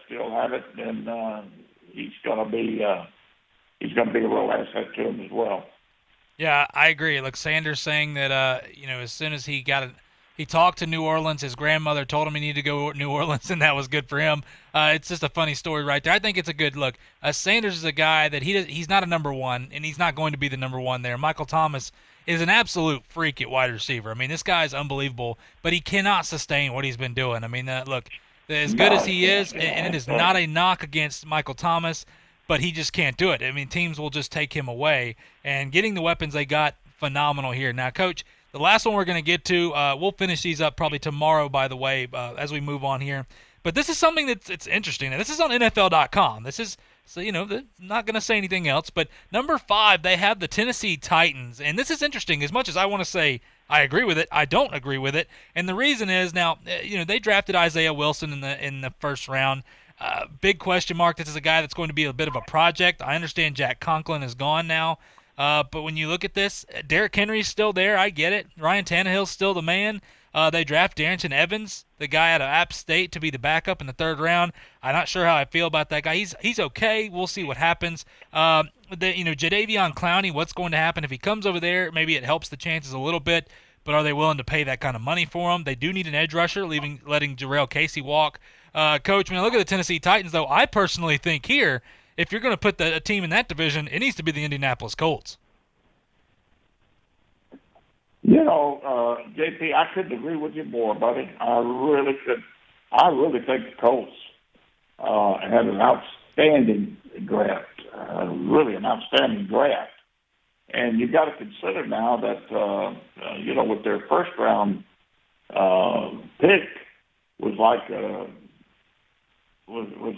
still have it, then he's going to be a real asset to him as well. Yeah, I agree. Look, Sanders saying that as soon as he talked to New Orleans. His grandmother told him he needed to go to New Orleans, and that was good for him. It's just a funny story right there. I think it's a good look. Sanders is a guy that he's not a number 1, and he's not going to be the number 1 there. Michael Thomas is an absolute freak at wide receiver. I mean, this guy is unbelievable, but he cannot sustain what he's been doing. I mean, look, as good as he is, and it is not a knock against Michael Thomas, but he just can't do it. I mean, teams will just take him away, and getting the weapons they got, phenomenal here. Now, Coach, the last one we're going to get to, we'll finish these up probably tomorrow, by the way, as we move on here. But this is something it's interesting. This is on NFL.com. This is, not going to say anything else. But number 5, they have the Tennessee Titans. And this is interesting. As much as I want to say I agree with it, I don't agree with it. And the reason is now, they drafted Isaiah Wilson in the first round. Big question mark. This is a guy that's going to be a bit of a project. I understand Jack Conklin is gone now. But when you look at this, Derrick Henry's still there. I get it. Ryan Tannehill's still the man. They draft Darrington Evans, the guy out of App State, to be the backup in the 3rd round. I'm not sure how I feel about that guy. He's okay. We'll see what happens. Jadeveon Clowney, what's going to happen if he comes over there? Maybe it helps the chances a little bit, but are they willing to pay that kind of money for him? They do need an edge rusher, letting Jarrell Casey walk. Coach, when I look at the Tennessee Titans, though, I personally think here, if you're going to put a team in that division, it needs to be the Indianapolis Colts. JP, I couldn't agree with you more, buddy. I really could. I really think the Colts had an outstanding draft, really an outstanding draft. And you've got to consider now that, with their first-round pick was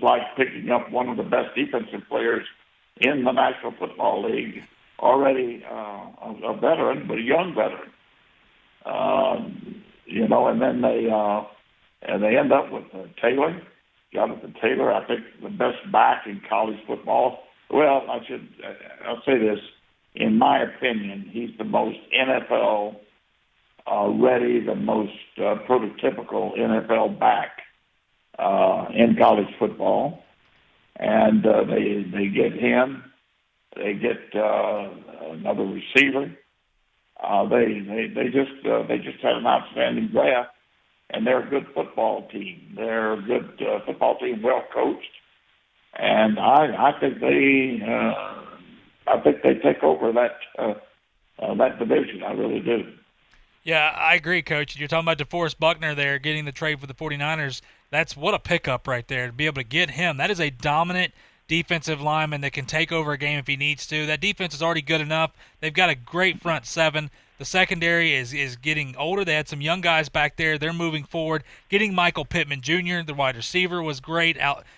like picking up one of the best defensive players in the National Football League, already a veteran, but a young veteran. And then they end up with Taylor. Jonathan Taylor, I think the best back in college football. Well, I'll say this. In my opinion, he's the most NFL ready, the most prototypical NFL back in college football. And they get him. They get another receiver. They just had an outstanding draft, and they're a good football team. They're a good football team, well coached, and I think they take over that division. I really do. Yeah, I agree, Coach. You're talking about DeForest Buckner there getting the trade for the 49ers. That's what a pickup right there to be able to get him. That is a dominant defensive lineman that can take over a game if he needs to. That defense is already good enough. They've got a great front seven. The secondary is getting older. They had some young guys back there. They're moving forward. Getting Michael Pittman Jr., the wide receiver, was great.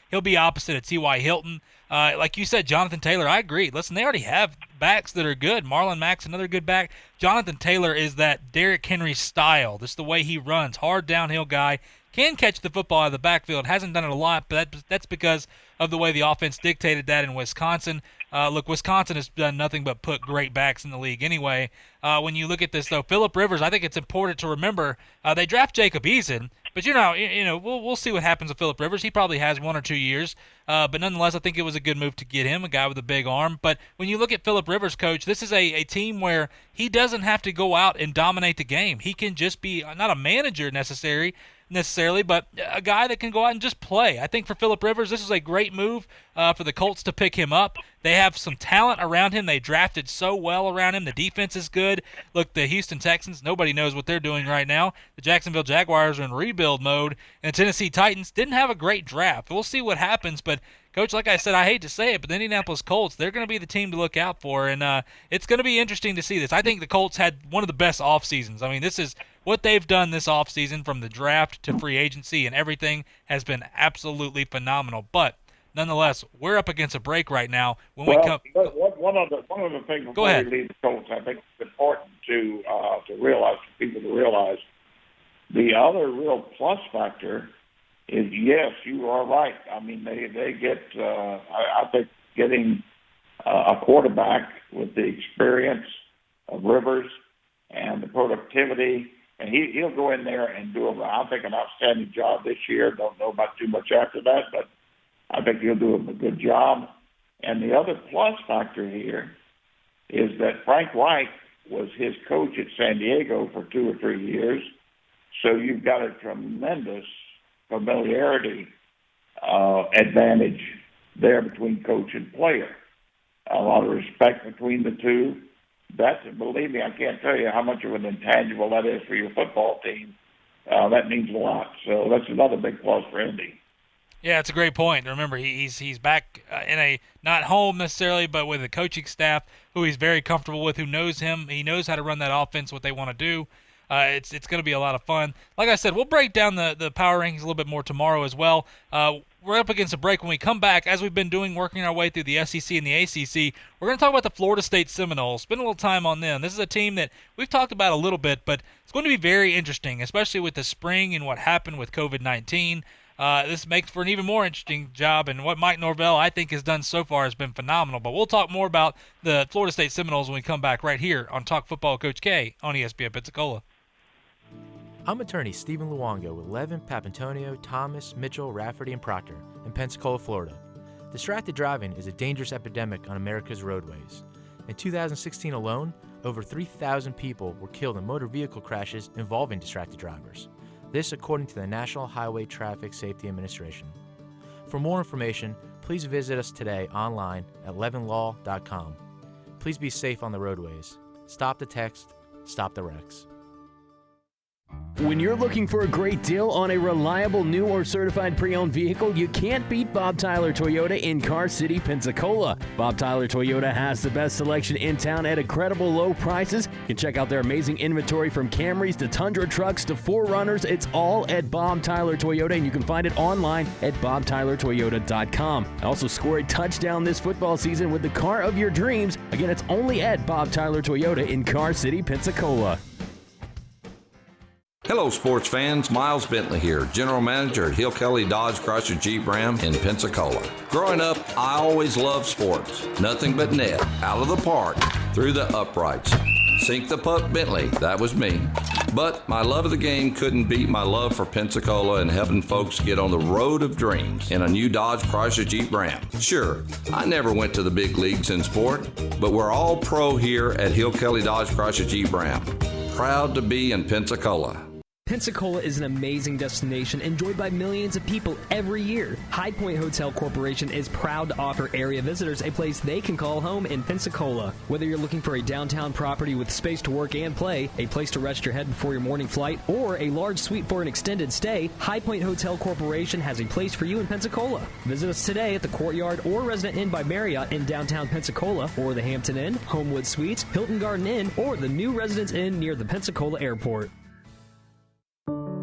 He'll be opposite of T.Y. Hilton. Like you said, Jonathan Taylor, I agree. Listen, they already have backs that are good. Marlon Mack's another good back. Jonathan Taylor is that Derrick Henry style. Just the way he runs. Hard downhill guy. Can catch the football out of the backfield. Hasn't done it a lot, but that's because of the way the offense dictated that in Wisconsin. Look, Wisconsin has done nothing but put great backs in the league anyway. When you look at this, though, Phillip Rivers, I think it's important to remember they draft Jacob Eason, but we'll see what happens with Phillip Rivers. He probably has 1 or 2 years, but nonetheless, I think it was a good move to get him, a guy with a big arm. But when you look at Phillip Rivers, Coach, this is a team where he doesn't have to go out and dominate the game. He can just be not a manager necessarily, but a guy that can go out and just play. I think for Phillip Rivers, this is a great move for the Colts to pick him up. They have some talent around him. They drafted so well around him. The defense is good. Look, the Houston Texans, nobody knows what they're doing right now. The Jacksonville Jaguars are in rebuild mode, and the Tennessee Titans didn't have a great draft. We'll see what happens, but Coach, like I said, I hate to say it, but the Indianapolis Colts, they're going to be the team to look out for, and it's going to be interesting to see this. I think the Colts had one of the best off seasons. I mean, this is what they've done this off season from the draft to free agency, and everything has been absolutely phenomenal. But nonetheless, we're up against a break right now. One of the things before we leave the Colts, I think it's important to realize, for people to realize, the other real plus factor is, yes, you are right. I mean, they get, I think, getting a quarterback with the experience of Rivers and the productivity, and he'll go in there and do, I think, an outstanding job this year. Don't know about too much after that, but I think he'll do a good job. And the other plus factor here is that Frank Reich was his coach at San Diego for 2 or 3 years, so you've got a tremendous familiarity advantage there between coach and player. A lot of respect between the two. Believe me, I can't tell you how much of an intangible that is for your football team. That means a lot. So that's another big plus for Indy. Yeah, it's a great point. Remember, he's back in a not home necessarily, but with a coaching staff who he's very comfortable with, who knows him. He knows how to run that offense, what they want to do. It's going to be a lot of fun. Like I said, we'll break down the power rankings a little bit more tomorrow as well. We're up against a break. When we come back, as we've been doing, working our way through the SEC and the ACC, we're going to talk about the Florida State Seminoles. Spend a little time on them. This is a team that we've talked about a little bit, but it's going to be very interesting, especially with the spring and what happened with COVID-19. This makes for an even more interesting job, and what Mike Norvell, I think, has done so far has been phenomenal. But we'll talk more about the Florida State Seminoles when we come back right here on Talk Football Coach K on ESPN Pensacola. I'm attorney Stephen Luongo with Levin, Papantonio, Thomas, Mitchell, Rafferty, and Proctor in Pensacola, Florida. Distracted driving is a dangerous epidemic on America's roadways. In 2016 alone, over 3,000 people were killed in motor vehicle crashes involving distracted drivers. This according to the National Highway Traffic Safety Administration. For more information, please visit us today online at levinlaw.com. Please be safe on the roadways. Stop the text, stop the wrecks. When you're looking for a great deal on a reliable new or certified pre-owned vehicle, you can't beat Bob Tyler Toyota in Car City, Pensacola. Bob Tyler Toyota has the best selection in town at incredible low prices. You can check out their amazing inventory from Camrys to Tundra trucks to 4Runners. It's all at Bob Tyler Toyota, and you can find it online at bobtylertoyota.com. Also score a touchdown this football season with the car of your dreams. Again, it's only at Bob Tyler Toyota in Car City, Pensacola. Hello, sports fans. Miles Bentley here, General Manager at Hill Kelly Dodge Chrysler Jeep Ram in Pensacola. Growing up, I always loved sports. Nothing but net, out of the park, through the uprights. Sink the puck, Bentley. That was me. But my love of the game couldn't beat my love for Pensacola and helping folks get on the road of dreams in a new Dodge Chrysler Jeep Ram. Sure, I never went to the big leagues in sport, but we're all pro here at Hill Kelly Dodge Chrysler Jeep Ram. Proud to be in Pensacola. Pensacola is an amazing destination enjoyed by millions of people every year. High Point Hotel Corporation is proud to offer area visitors a place they can call home in Pensacola. Whether you're looking for a downtown property with space to work and play, a place to rest your head before your morning flight, or a large suite for an extended stay, High Point Hotel Corporation has a place for you in Pensacola. Visit us today at the Courtyard or Resident Inn by Marriott in downtown Pensacola, or the Hampton Inn, Homewood Suites, Hilton Garden Inn, or the new Residence Inn near the Pensacola Airport.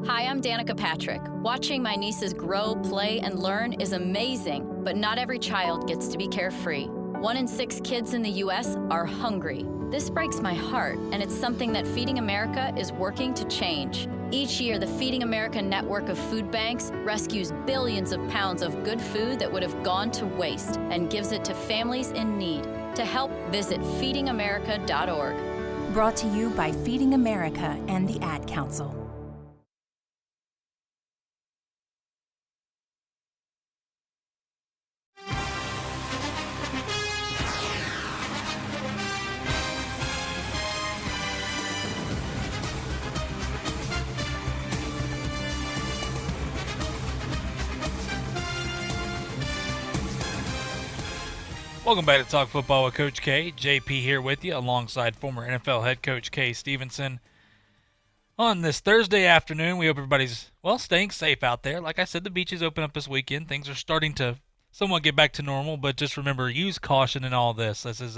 Hi, I'm Danica Patrick. Watching my nieces grow, play, and learn is amazing, but not every child gets to be carefree. 1 in 6 kids in the U.S. are hungry. This breaks my heart, and it's something that Feeding America is working to change. Each year, the Feeding America network of food banks rescues billions of pounds of good food that would have gone to waste and gives it to families in need. To help, visit feedingamerica.org. Brought to you by Feeding America and the Ad Council. Welcome back to Talk Football with Coach K. JP here with you alongside former NFL head coach Kay Stevenson. On this Thursday afternoon, we hope everybody's, staying safe out there. Like I said, the beaches open up this weekend. Things are starting to somewhat get back to normal, but just remember, use caution in all this. This is,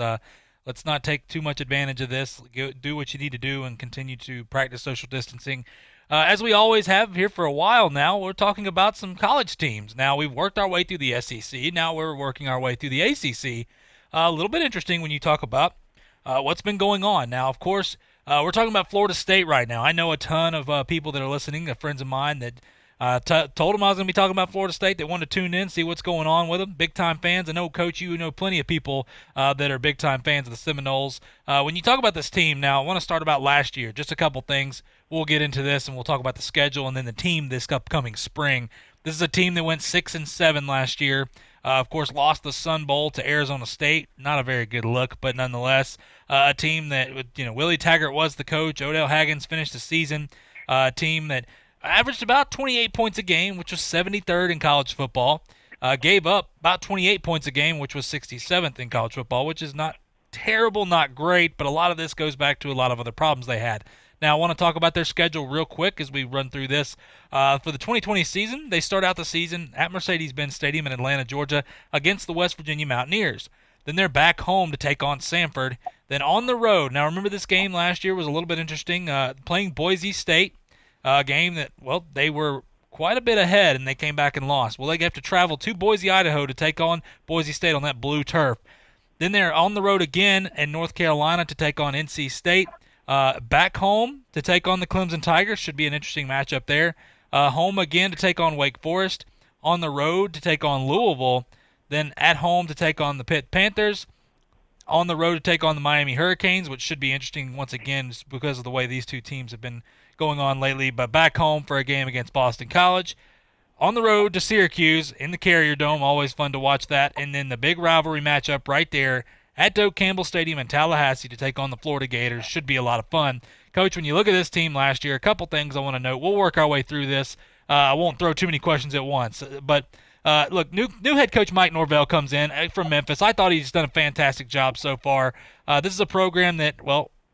let's not take too much advantage of this. Do what you need to do and continue to practice social distancing. As we always have here for a while now, we're talking about some college teams. Now, we've worked our way through the SEC. Now we're working our way through the ACC. A little bit interesting when you talk about what's been going on. Now, of course, we're talking about Florida State right now. I know a ton of people that are listening, friends of mine that told them I was going to be talking about Florida State. They wanted to tune in, see what's going on with them. Big-time fans. I know, Coach, you know plenty of people that are big-time fans of the Seminoles. When you talk about this team now, I want to start about last year. Just a couple things. We'll get into this, and we'll talk about the schedule and then the team this upcoming spring. This is a team that went 6-7 last year. Of course, lost the Sun Bowl to Arizona State. Not a very good look, but nonetheless, a team that, Willie Taggart was the coach. Odell Haggins finished the season. A team that averaged about 28 points a game, which was 73rd in college football. Gave up about 28 points a game, which was 67th in college football, which is not terrible, not great, but a lot of this goes back to a lot of other problems they had. Now, I want to talk about their schedule real quick as we run through this. For the 2020 season, they start out the season at Mercedes-Benz Stadium in Atlanta, Georgia, against the West Virginia Mountaineers. Then they're back home to take on Samford. Then on the road. Now, remember this game last year was a little bit interesting. Playing Boise State, a game that, they were quite a bit ahead, and they came back and lost. Well, they have to travel to Boise, Idaho to take on Boise State on that blue turf. Then they're on the road again in North Carolina to take on NC State. Back home to take on the Clemson Tigers. Should be an interesting matchup there. Home again to take on Wake Forest. On the road to take on Louisville. Then at home to take on the Pitt Panthers. On the road to take on the Miami Hurricanes, which should be interesting once again just because of the way these two teams have been going on lately. But back home for a game against Boston College. On the road to Syracuse in the Carrier Dome. Always fun to watch that. And then the big rivalry matchup right there at Doak Campbell Stadium in Tallahassee to take on the Florida Gators. Should be a lot of fun. Coach, when you look at this team last year, a couple things I want to note. We'll work our way through this. I won't throw too many questions at once. But, look, new head coach Mike Norvell comes in from Memphis. I thought he's done a fantastic job so far. This is a program that,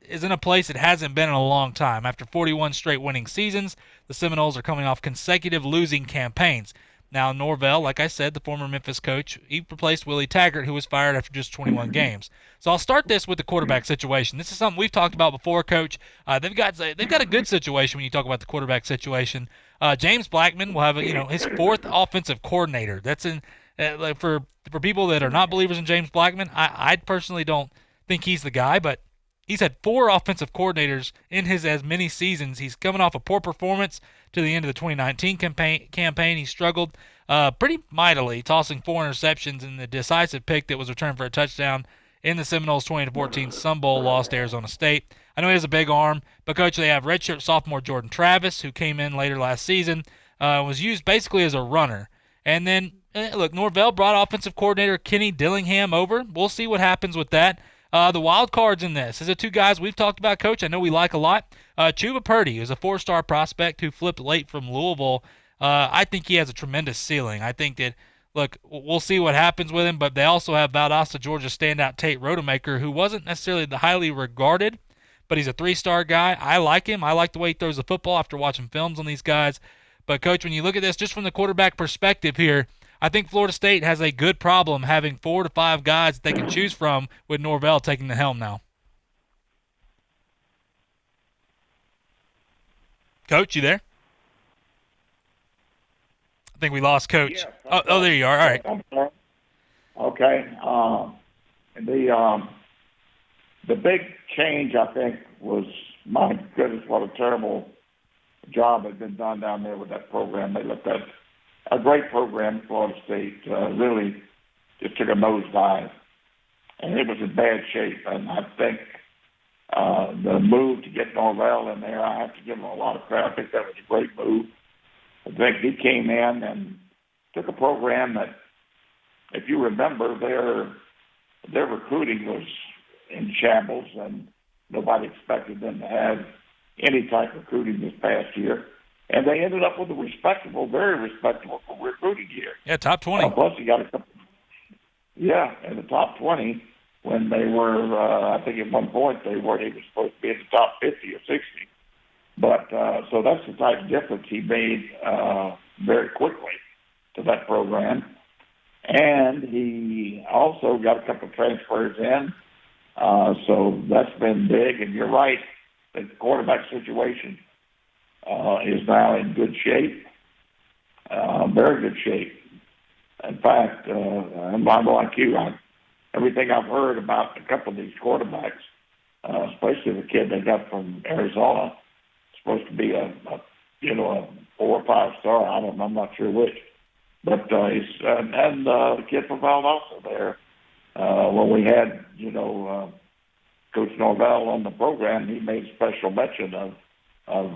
is in a place it hasn't been in a long time. After 41 straight winning seasons, the Seminoles are coming off consecutive losing campaigns. Now, Norvell, like I said, the former Memphis coach, he replaced Willie Taggart, who was fired after just 21 games. So I'll start this with the quarterback situation. This is something we've talked about before, Coach. They've got a good situation when you talk about the quarterback situation. James Blackman will have his fourth offensive coordinator. That's for people that are not believers in James Blackman. I personally don't think he's the guy, but he's had 4 offensive coordinators in his as many seasons. He's coming off a poor performance to the end of the 2019 campaign. He struggled pretty mightily, tossing 4 interceptions in the decisive pick that was returned for a touchdown in the Seminoles' 20-14 Sun Bowl loss to Arizona State. I know he has a big arm, but, Coach, they have redshirt sophomore Jordan Travis, who came in later last season, was used basically as a runner. And then, look, Norvell brought offensive coordinator Kenny Dillingham over. We'll see what happens with that. The wild cards in this is the two guys we've talked about, Coach. I know we like a lot. Chuba Purdy is a 4-star prospect who flipped late from Louisville. I think he has a tremendous ceiling. I think that, look, we'll see what happens with him, but they also have Valdosta, Georgia standout Tate Rodemaker, who wasn't necessarily the highly regarded, but he's a 3-star guy. I like him. I like the way he throws the football after watching films on these guys. But, Coach, when you look at this just from the quarterback perspective here, I think Florida State has a good problem having 4 to 5 guys that they can choose from with Norvell taking the helm now. Coach, you there? I think we lost Coach. Yeah, oh, there you are. All right. I'm sorry. Okay. The big change, I think, was, my goodness, what a terrible job had been done down there with that program. They looked at a great program, Florida State, really just took a nosedive, and it was in bad shape. And I think the move to get Norvell in there, I have to give him a lot of credit. I think that was a great move. I think he came in and took a program that, if you remember, their recruiting was in shambles, and nobody expected them to have any type of recruiting this past year. And they ended up with a respectable, very respectable recruiting year. Yeah, top 20. Plus, you got a couple. Yeah, in the top 20 when they were, I think at one point they were supposed to be in the top 50 or 60. But so that's the type of difference he made very quickly to that program. And he also got a couple of transfers in. So that's been big. And you're right, the quarterback situation is now in good shape, very good shape. In fact, I'm like you. Everything I've heard about a couple of these quarterbacks, especially the kid they got from Arizona, supposed to be a 4 or 5 star. I'm not sure which, but he's and the kid from Valdosta there. When we had Coach Norvell on the program, he made special mention of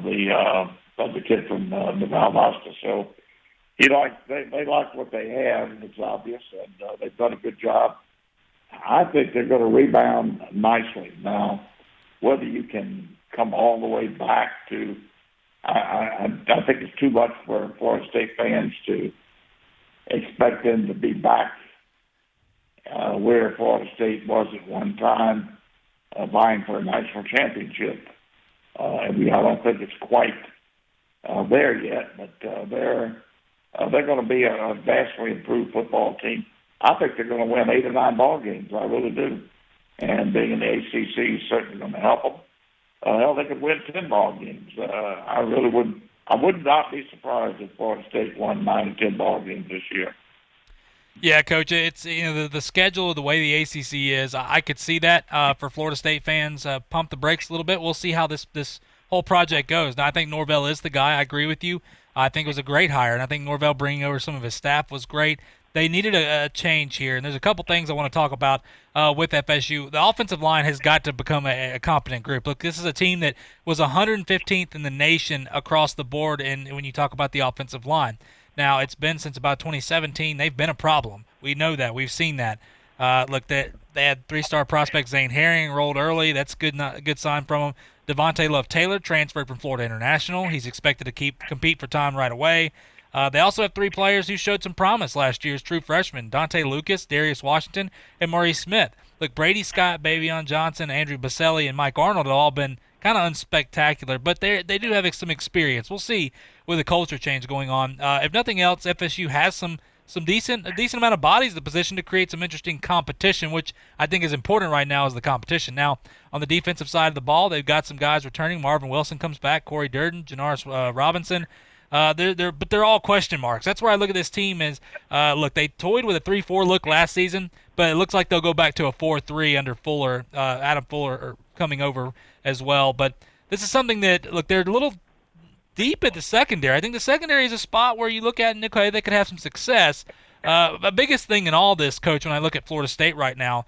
the kid from the Valdosta. So they like what they have, and it's obvious, and they've done a good job. I think they're going to rebound nicely. Now, whether you can come all the way back to, I think it's too much for Florida State fans to expect them to be back where Florida State was at one time, vying for a national championship. I don't think it's quite there yet, but they're going to be a vastly improved football team. I think they're going to win 8 or 9 ball games. I really do. And being in the ACC is certainly going to help them. They could win 10 ball games. I really would. I would not be surprised if Florida State won 9 or 10 ball games this year. Yeah, Coach, it's the schedule, the way the ACC is. I could see that for Florida State fans. Pump the brakes a little bit. We'll see how this whole project goes. Now, I think Norvell is the guy. I agree with you. I think it was a great hire, and I think Norvell bringing over some of his staff was great. They needed a change here, and there's a couple things I want to talk about with FSU. The offensive line has got to become a competent group. Look, this is a team that was 115th in the nation across the board, and when you talk about the offensive line. Now, it's been since about 2017. They've been a problem. We know that. We've seen that. Look, they had 3-star prospect Zane Herring rolled early. That's a good sign from him. Devontae Love-Taylor transferred from Florida International. He's expected to compete for time right away. They also have 3 players who showed some promise last year as true freshmen: Dante Lucas, Darius Washington, and Maurice Smith. Look, Brady Scott, Bavion Johnson, Andrew Baselli, and Mike Arnold have all been kind of unspectacular, but they do have some experience. We'll see with the culture change going on. If nothing else, FSU has a decent amount of bodies in the position to create some interesting competition, which I think is important right now is the competition. Now, on the defensive side of the ball, they've got some guys returning. Marvin Wilson comes back, Corey Durden, Janaris Robinson. But they're all question marks. That's where I look at this team as, look, they toyed with a 3-4 look last season, but it looks like they'll go back to a 4-3 under Fuller, Adam Fuller coming over as well. But this is something that, look, they're a little deep at the secondary. I think the secondary is a spot where you look at and, okay, they could have some success. The biggest thing in all this, Coach, when I look at Florida State right now,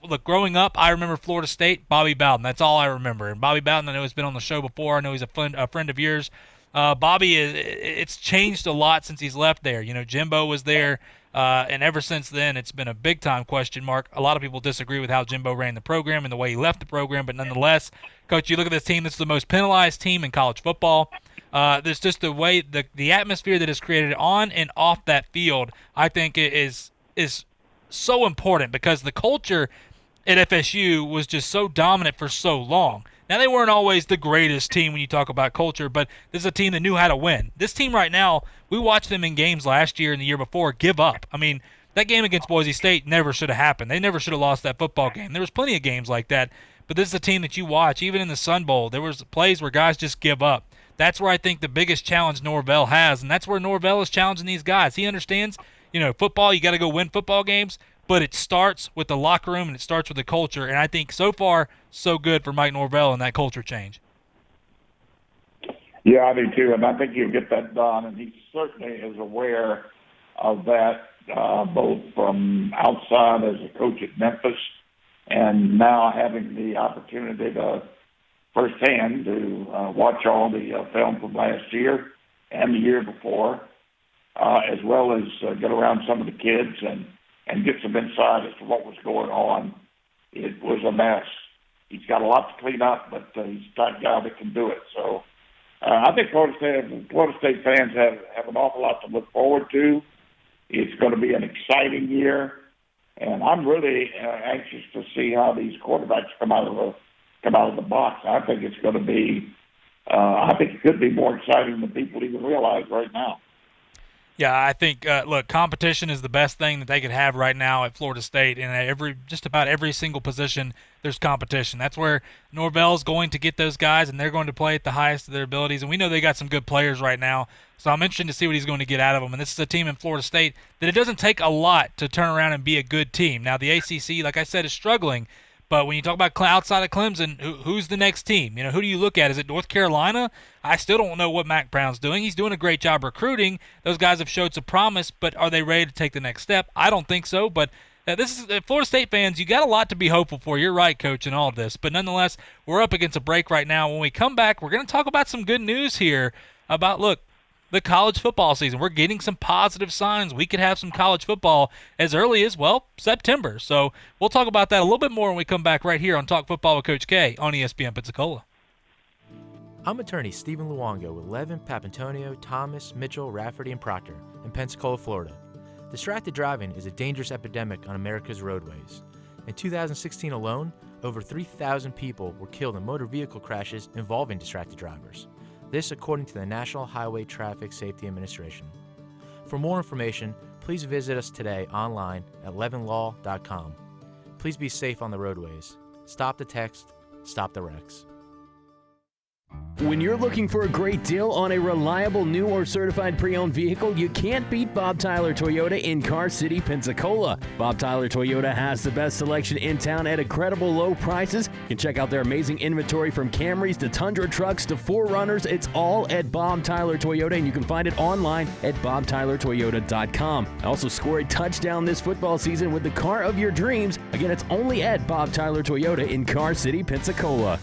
look, growing up, I remember Florida State, Bobby Bowden. That's all I remember. And Bobby Bowden, I know, has been on the show before. I know he's a friend of yours. Bobby, it's changed a lot since he's left there. Jimbo was there. And ever since then, it's been a big-time question mark. A lot of people disagree with how Jimbo ran the program and the way he left the program, but nonetheless, Coach, you look at this team, this is the most penalized team in college football. There's just the way the atmosphere that is created on and off that field, I think is so important because the culture at FSU was just so dominant for so long. Now, they weren't always the greatest team when you talk about culture, but this is a team that knew how to win. This team right now, we watched them in games last year and the year before give up. I mean, that game against Boise State never should have happened. They never should have lost that football game. There was plenty of games like that, but this is a team that you watch. Even in the Sun Bowl, there was plays where guys just give up. That's where I think the biggest challenge Norvell has, and that's where Norvell is challenging these guys. He understands, football, you got to go win football games, but it starts with the locker room and it starts with the culture, and I think so far, so good for Mike Norvell and that culture change. Yeah, I do too, and I think he'll get that done, and he certainly is aware of that, both from outside as a coach at Memphis and now having the opportunity to firsthand to watch all the film from last year and the year before, as well as get around some of the kids and get some insight as to what was going on. It was a mess. He's got a lot to clean up, but he's the type of guy that can do it. So I think Florida State fans have an awful lot to look forward to. It's going to be an exciting year, and I'm really anxious to see how these quarterbacks come out of the box. I think it's going to be. I think it could be more exciting than people even realize right now. Yeah, I think, look, competition is the best thing that they could have right now at Florida State. And at just about every single position, there's competition. That's where Norvell's going to get those guys, and they're going to play at the highest of their abilities. And we know they got some good players right now, so I'm interested to see what he's going to get out of them. And this is a team in Florida State that it doesn't take a lot to turn around and be a good team. Now, the ACC, like I said, is struggling. But when you talk about outside of Clemson, who's the next team? Who do you look at? Is it North Carolina? I still don't know what Mac Brown's doing. He's doing a great job recruiting. Those guys have showed some promise, but are they ready to take the next step? I don't think so. But this is Florida State fans. You got a lot to be hopeful for. You're right, Coach, in all of this. But nonetheless, we're up against a break right now. When we come back, we're going to talk about some good news here about the college football season. We're getting some positive signs. We could have some college football as early as, September. So we'll talk about that a little bit more when we come back right here on Talk Football with Coach K on ESPN Pensacola. I'm attorney Stephen Luongo with Levin, Papantonio, Thomas, Mitchell, Rafferty, and Proctor in Pensacola, Florida. Distracted driving is a dangerous epidemic on America's roadways. In 2016 alone, over 3,000 people were killed in motor vehicle crashes involving distracted drivers. This according to the National Highway Traffic Safety Administration. For more information, please visit us today online at levinlaw.com. Please be safe on the roadways. Stop the text, stop the wrecks. When you're looking for a great deal on a reliable new or certified pre-owned vehicle, you can't beat Bob Tyler Toyota in Car City, Pensacola. Bob Tyler Toyota has the best selection in town at incredible low prices. You can check out their amazing inventory from Camrys to Tundra trucks to 4Runners. It's all at Bob Tyler Toyota, and you can find it online at bobtylertoyota.com. Also score a touchdown this football season with the car of your dreams. Again, it's only at Bob Tyler Toyota in Car City, Pensacola.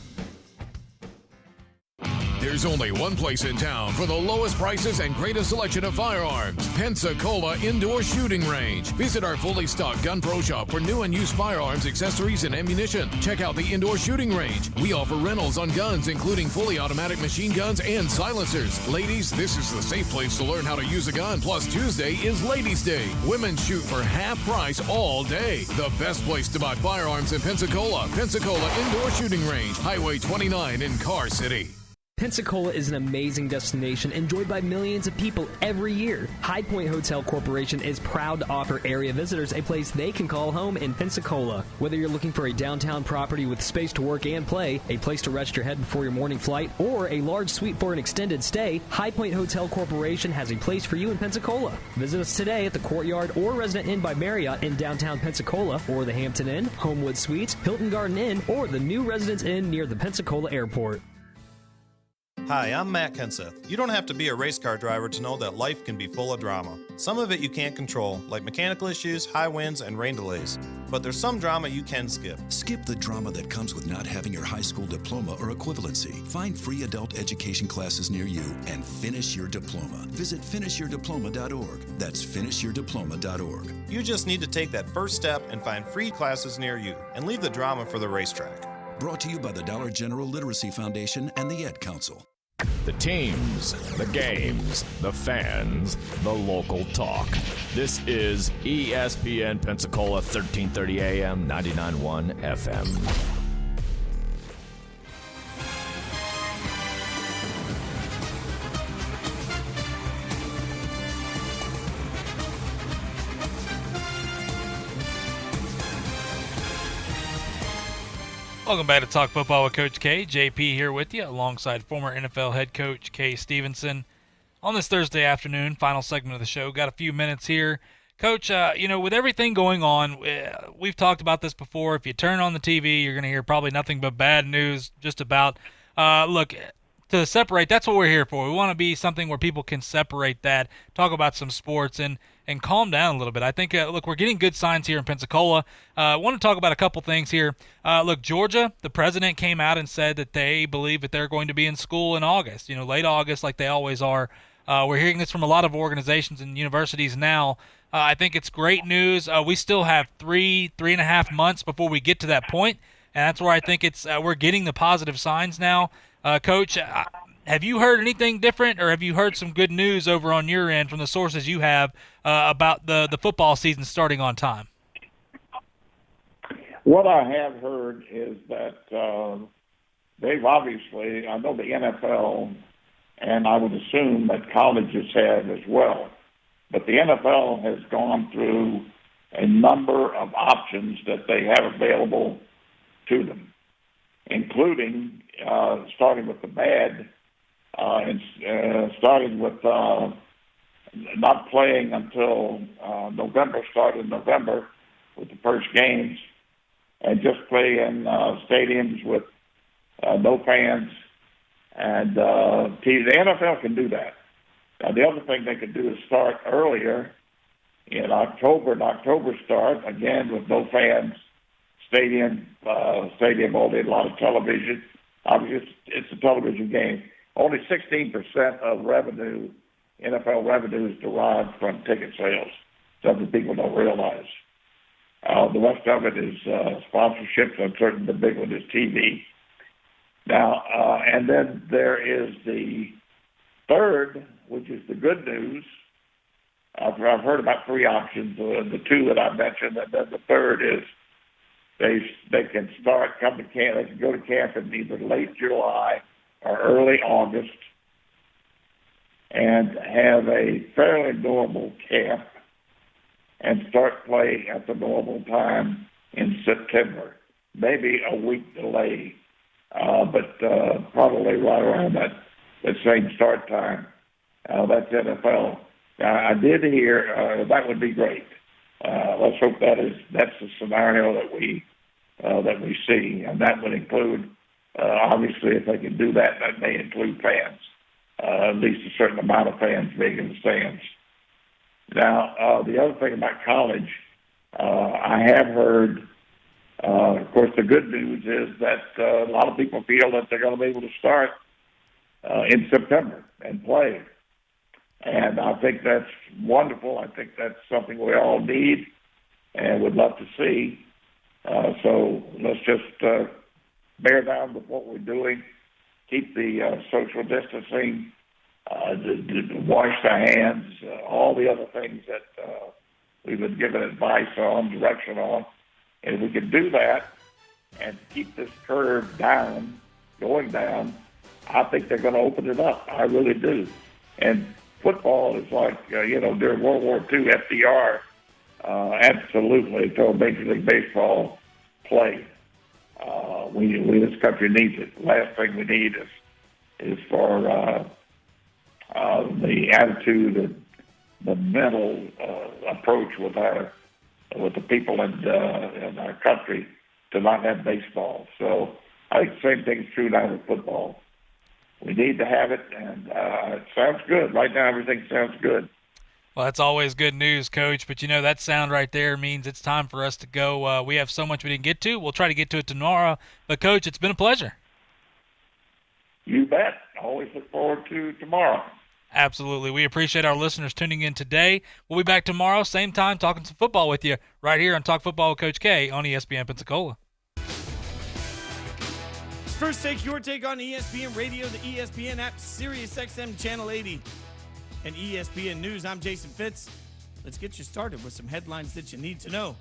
There's only one place in town for the lowest prices and greatest selection of firearms. Pensacola Indoor Shooting Range. Visit our fully stocked Gun Pro Shop for new and used firearms, accessories, and ammunition. Check out the Indoor Shooting Range. We offer rentals on guns, including fully automatic machine guns and silencers. Ladies, this is the safe place to learn how to use a gun. Plus, Tuesday is Ladies' Day. Women shoot for half price all day. The best place to buy firearms in Pensacola. Pensacola Indoor Shooting Range. Highway 29 in Car City. Pensacola is an amazing destination enjoyed by millions of people every year. High Point Hotel Corporation is proud to offer area visitors a place they can call home in Pensacola. Whether you're looking for a downtown property with space to work and play, a place to rest your head before your morning flight, or a large suite for an extended stay, High Point Hotel Corporation has a place for you in Pensacola. Visit us today at the Courtyard or Resident Inn by Marriott in downtown Pensacola, or the Hampton Inn, Homewood Suites, Hilton Garden Inn, or the new Residence Inn near the Pensacola Airport. Hi, I'm Matt Kenseth. You don't have to be a race car driver to know that life can be full of drama. Some of it you can't control, like mechanical issues, high winds, and rain delays. but there's some drama you can skip. Skip the drama that comes with not having your high school diploma or equivalency. Find free adult education classes near you and finish your diploma. Visit finishyourdiploma.org. That's finishyourdiploma.org. You just need to take that first step and find free classes near you and leave the drama for the racetrack. Brought to you by the Dollar General Literacy Foundation and the Ed Council. The teams, the games, the fans, the local talk. This is ESPN Pensacola, 1330 AM, 99.1 FM. Welcome back to Talk Football with Coach K. JP here with you alongside former NFL head coach Kay Stevenson on this Thursday afternoon, final segment of the show. Got a few minutes here. Coach, with everything going on, we've talked about this before. If you turn on the TV, you're going to hear probably nothing but bad news just about. Look, to separate, that's what we're here for. We want to be something where people can separate that, talk about some sports, and calm down a little bit. I think, look, we're getting good signs here in Pensacola. I want to talk about a couple things here. Look, Georgia, the president came out and said that they believe that they're going to be in school in August, late August like they always are. We're hearing this from a lot of organizations and universities now. I think it's great news. We still have three and a half months before we get to that point, and that's where I think it's we're getting the positive signs now. Coach, have you heard anything different, or have you heard some good news over on your end from the sources you have about the football season starting on time? What I have heard is that they've obviously, I know the NFL, and I would assume that colleges have as well, but the NFL has gone through a number of options that they have available to them, including starting with the bad, and starting with not playing until November, started in November with the first games, and just play in stadiums with no fans. And the NFL can do that. Now, the other thing they could do is start earlier in October, an October start, again with no fans, stadium only, a lot of television. Obviously, it's a television game. Only 16% of revenue, NFL revenue, is derived from ticket sales. Something people don't realize. The rest of it is sponsorships. I'm certain the big one is TV. Now, and then there is the third, which is the good news. I've heard about three options. The two that I mentioned, and then the third is they can start come to camp. They can go to camp in either late July or early August, and have a fairly normal camp, and start playing at the normal time in September. Maybe a week delay, but probably right around that same start time. That's NFL. Now, I did hear that would be great. Let's hope that's the scenario that we see, and that would include, obviously, if they can do that, that may include fans, at least a certain amount of fans being in the stands. Now, the other thing about college, I have heard, of course, the good news is that a lot of people feel that they're going to be able to start in September and play. And I think that's wonderful. I think that's something we all need and would love to see. So let's just bear down with what we're doing, keep the social distancing, wash our hands, all the other things that we've been given advice on, direction on. And if we can do that and keep this curve down, going down, I think they're going to open it up. I really do. And football is like, during World War II, FDR absolutely told Major League Baseball, play. This country needs it. The last thing we need is for the attitude and the mental approach with the people in our country to not have baseball. So I think the same thing is true now with football. We need to have it, and it sounds good. Right now, everything sounds good. Well, that's always good news, Coach. But, that sound right there means it's time for us to go. We have so much we didn't get to. We'll try to get to it tomorrow. But, Coach, it's been a pleasure. You bet. Always look forward to tomorrow. Absolutely. We appreciate our listeners tuning in today. We'll be back tomorrow, same time, talking some football with you right here on Talk Football with Coach K on ESPN Pensacola. First Take, your take on ESPN Radio, the ESPN app, Sirius XM Channel 80, and ESPN News. I'm Jason Fitz. Let's get you started with some headlines that you need to know.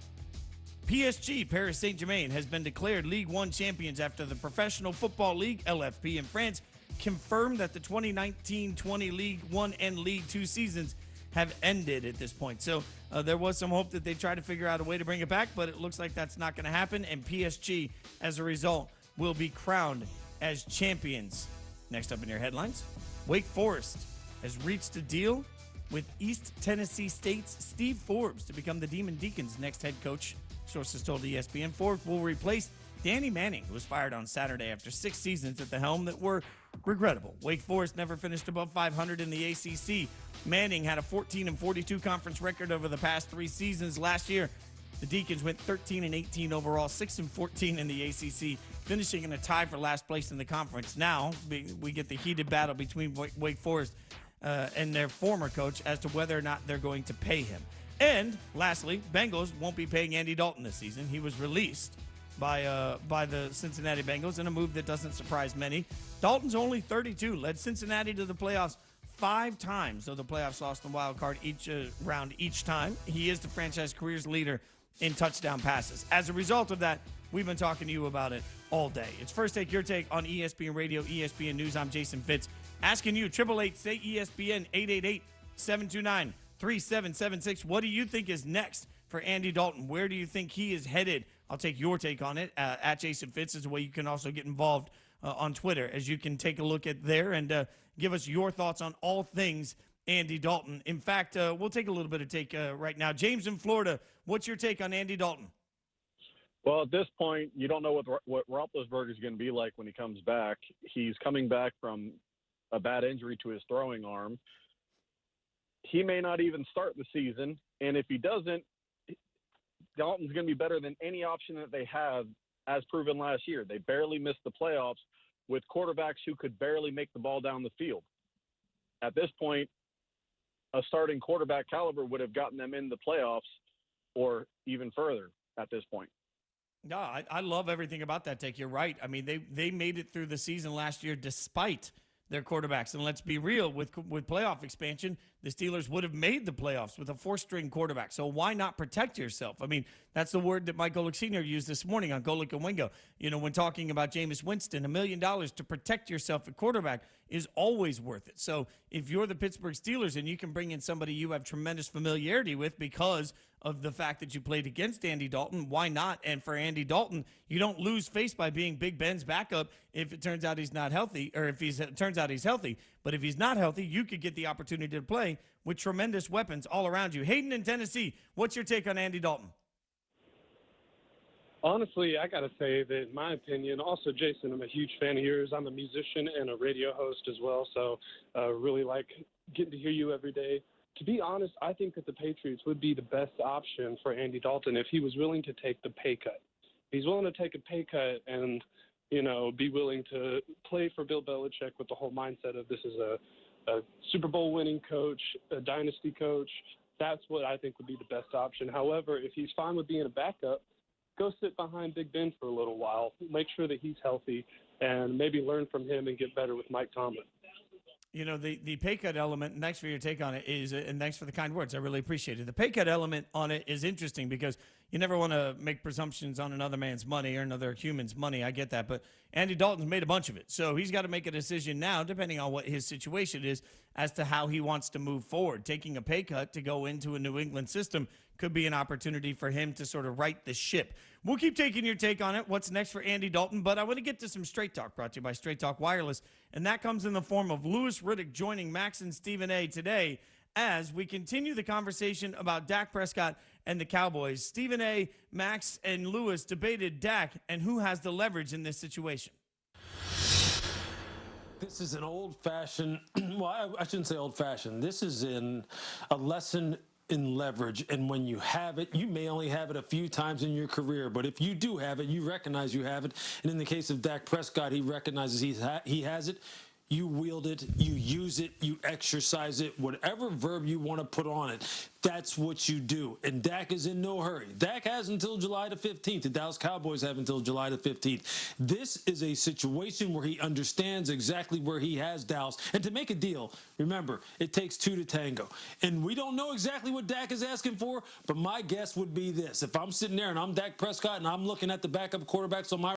PSG, Paris Saint-Germain, has been declared League One champions after the Professional Football League, LFP in France, confirmed that the 2019-20 League One and League Two seasons have ended at this point. So there was some hope that they try to figure out a way to bring it back, but it looks like that's not going to happen, and PSG, as a result, will be crowned as champions. Next up in your headlines, Wake Forest has reached a deal with East Tennessee State's Steve Forbes to become the Demon Deacons' next head coach. Sources told ESPN Forbes will replace Danny Manning, who was fired on Saturday after 6 seasons at the helm that were regrettable. Wake Forest never finished above 500 in the ACC. Manning had a 14-42 conference record over the past 3 seasons. Last year, the Deacons went 13-18 overall, 6-14 in the ACC, finishing in a tie for last place in the conference. Now, we get the heated battle between Wake Forest and their former coach as to whether or not they're going to pay him. And lastly, Bengals won't be paying Andy Dalton this season. He was released by the Cincinnati Bengals in a move that doesn't surprise many. Dalton's only 32, led Cincinnati to the playoffs 5 times, though the playoffs lost the wild card each round each time. He is the franchise careers leader in touchdown passes. As a result of that, we've been talking to you about it all day. It's First Take, your take on ESPN Radio, ESPN News. I'm Jason Fitz. Asking you, 888-SAY-ESPN, 888-729-3776. What do you think is next for Andy Dalton? Where do you think he is headed? I'll take your take on it. At Jason Fitz is the way you can also get involved on Twitter, as you can take a look at there and give us your thoughts on all things Andy Dalton. In fact, we'll take a little bit of take right now. James in Florida, what's your take on Andy Dalton? Well, at this point, you don't know what Roethlisberger is going to be like when he comes back. He's coming back from a bad injury to his throwing arm. He may not even start the season, and if he doesn't, Dalton's going to be better than any option that they have, as proven last year. They barely missed the playoffs with quarterbacks who could barely make the ball down the field. At this point, a starting quarterback caliber would have gotten them in the playoffs or even further at this point. No, I love everything about that take. You're right. I mean, they made it through the season last year despite their quarterbacks. And let's be real, with playoff expansion, the Steelers would have made the playoffs with a 4-string quarterback. So why not protect yourself? I mean, that's the word that Mike Golick Sr. used this morning on Golick and Wingo. When talking about Jameis Winston, $1 million to protect yourself at quarterback is always worth it. So if you're the Pittsburgh Steelers and you can bring in somebody you have tremendous familiarity with because of the fact that you played against Andy Dalton, why not? And for Andy Dalton, you don't lose face by being Big Ben's backup if it turns out he's not healthy, or if it turns out he's healthy. But if he's not healthy, you could get the opportunity to play with tremendous weapons all around you. Hayden in Tennessee, what's your take on Andy Dalton? Honestly, I got to say that in my opinion, also, Jason, I'm a huge fan of yours. I'm a musician and a radio host as well, so really like getting to hear you every day. To be honest, I think that the Patriots would be the best option for Andy Dalton if he was willing to take the pay cut. If he's willing to take a pay cut and, be willing to play for Bill Belichick with the whole mindset of this is a Super Bowl winning coach, a dynasty coach, that's what I think would be the best option. However, if he's fine with being a backup, go sit behind Big Ben for a little while, make sure that he's healthy, and maybe learn from him and get better with Mike Tomlin. The pay cut element, and thanks for your take on it, and thanks for the kind words. I really appreciate it. The pay cut element on it is interesting because you never want to make presumptions on another man's money or another human's money. I get that. But Andy Dalton's made a bunch of it. So he's got to make a decision now, depending on what his situation is, as to how he wants to move forward. Taking a pay cut to go into a New England system could be an opportunity for him to sort of right the ship. We'll keep taking your take on it, what's next for Andy Dalton, but I want to get to some Straight Talk brought to you by Straight Talk Wireless, and that comes in the form of Louis Riddick joining Max and Stephen A. today as we continue the conversation about Dak Prescott and the Cowboys. Stephen A., Max, and Louis debated Dak and who has the leverage in this situation. This is an old-fashioned, well, I shouldn't say old-fashioned. This is a lesson in leverage, and when you have it, you may only have it a few times in your career, but if you do have it, you recognize you have it, and in the case of Dak Prescott, he recognizes he has it. You wield it, you use it, you exercise it, whatever verb you want to put on it, that's what you do. And Dak is in no hurry. Dak has until July the 15th. The Dallas Cowboys have until July the 15th. This is a situation where he understands exactly where he has Dallas. And to make a deal, remember, it takes two to tango. And we don't know exactly what Dak is asking for, but my guess would be this. If I'm sitting there and I'm Dak Prescott and I'm looking at the backup quarterbacks on my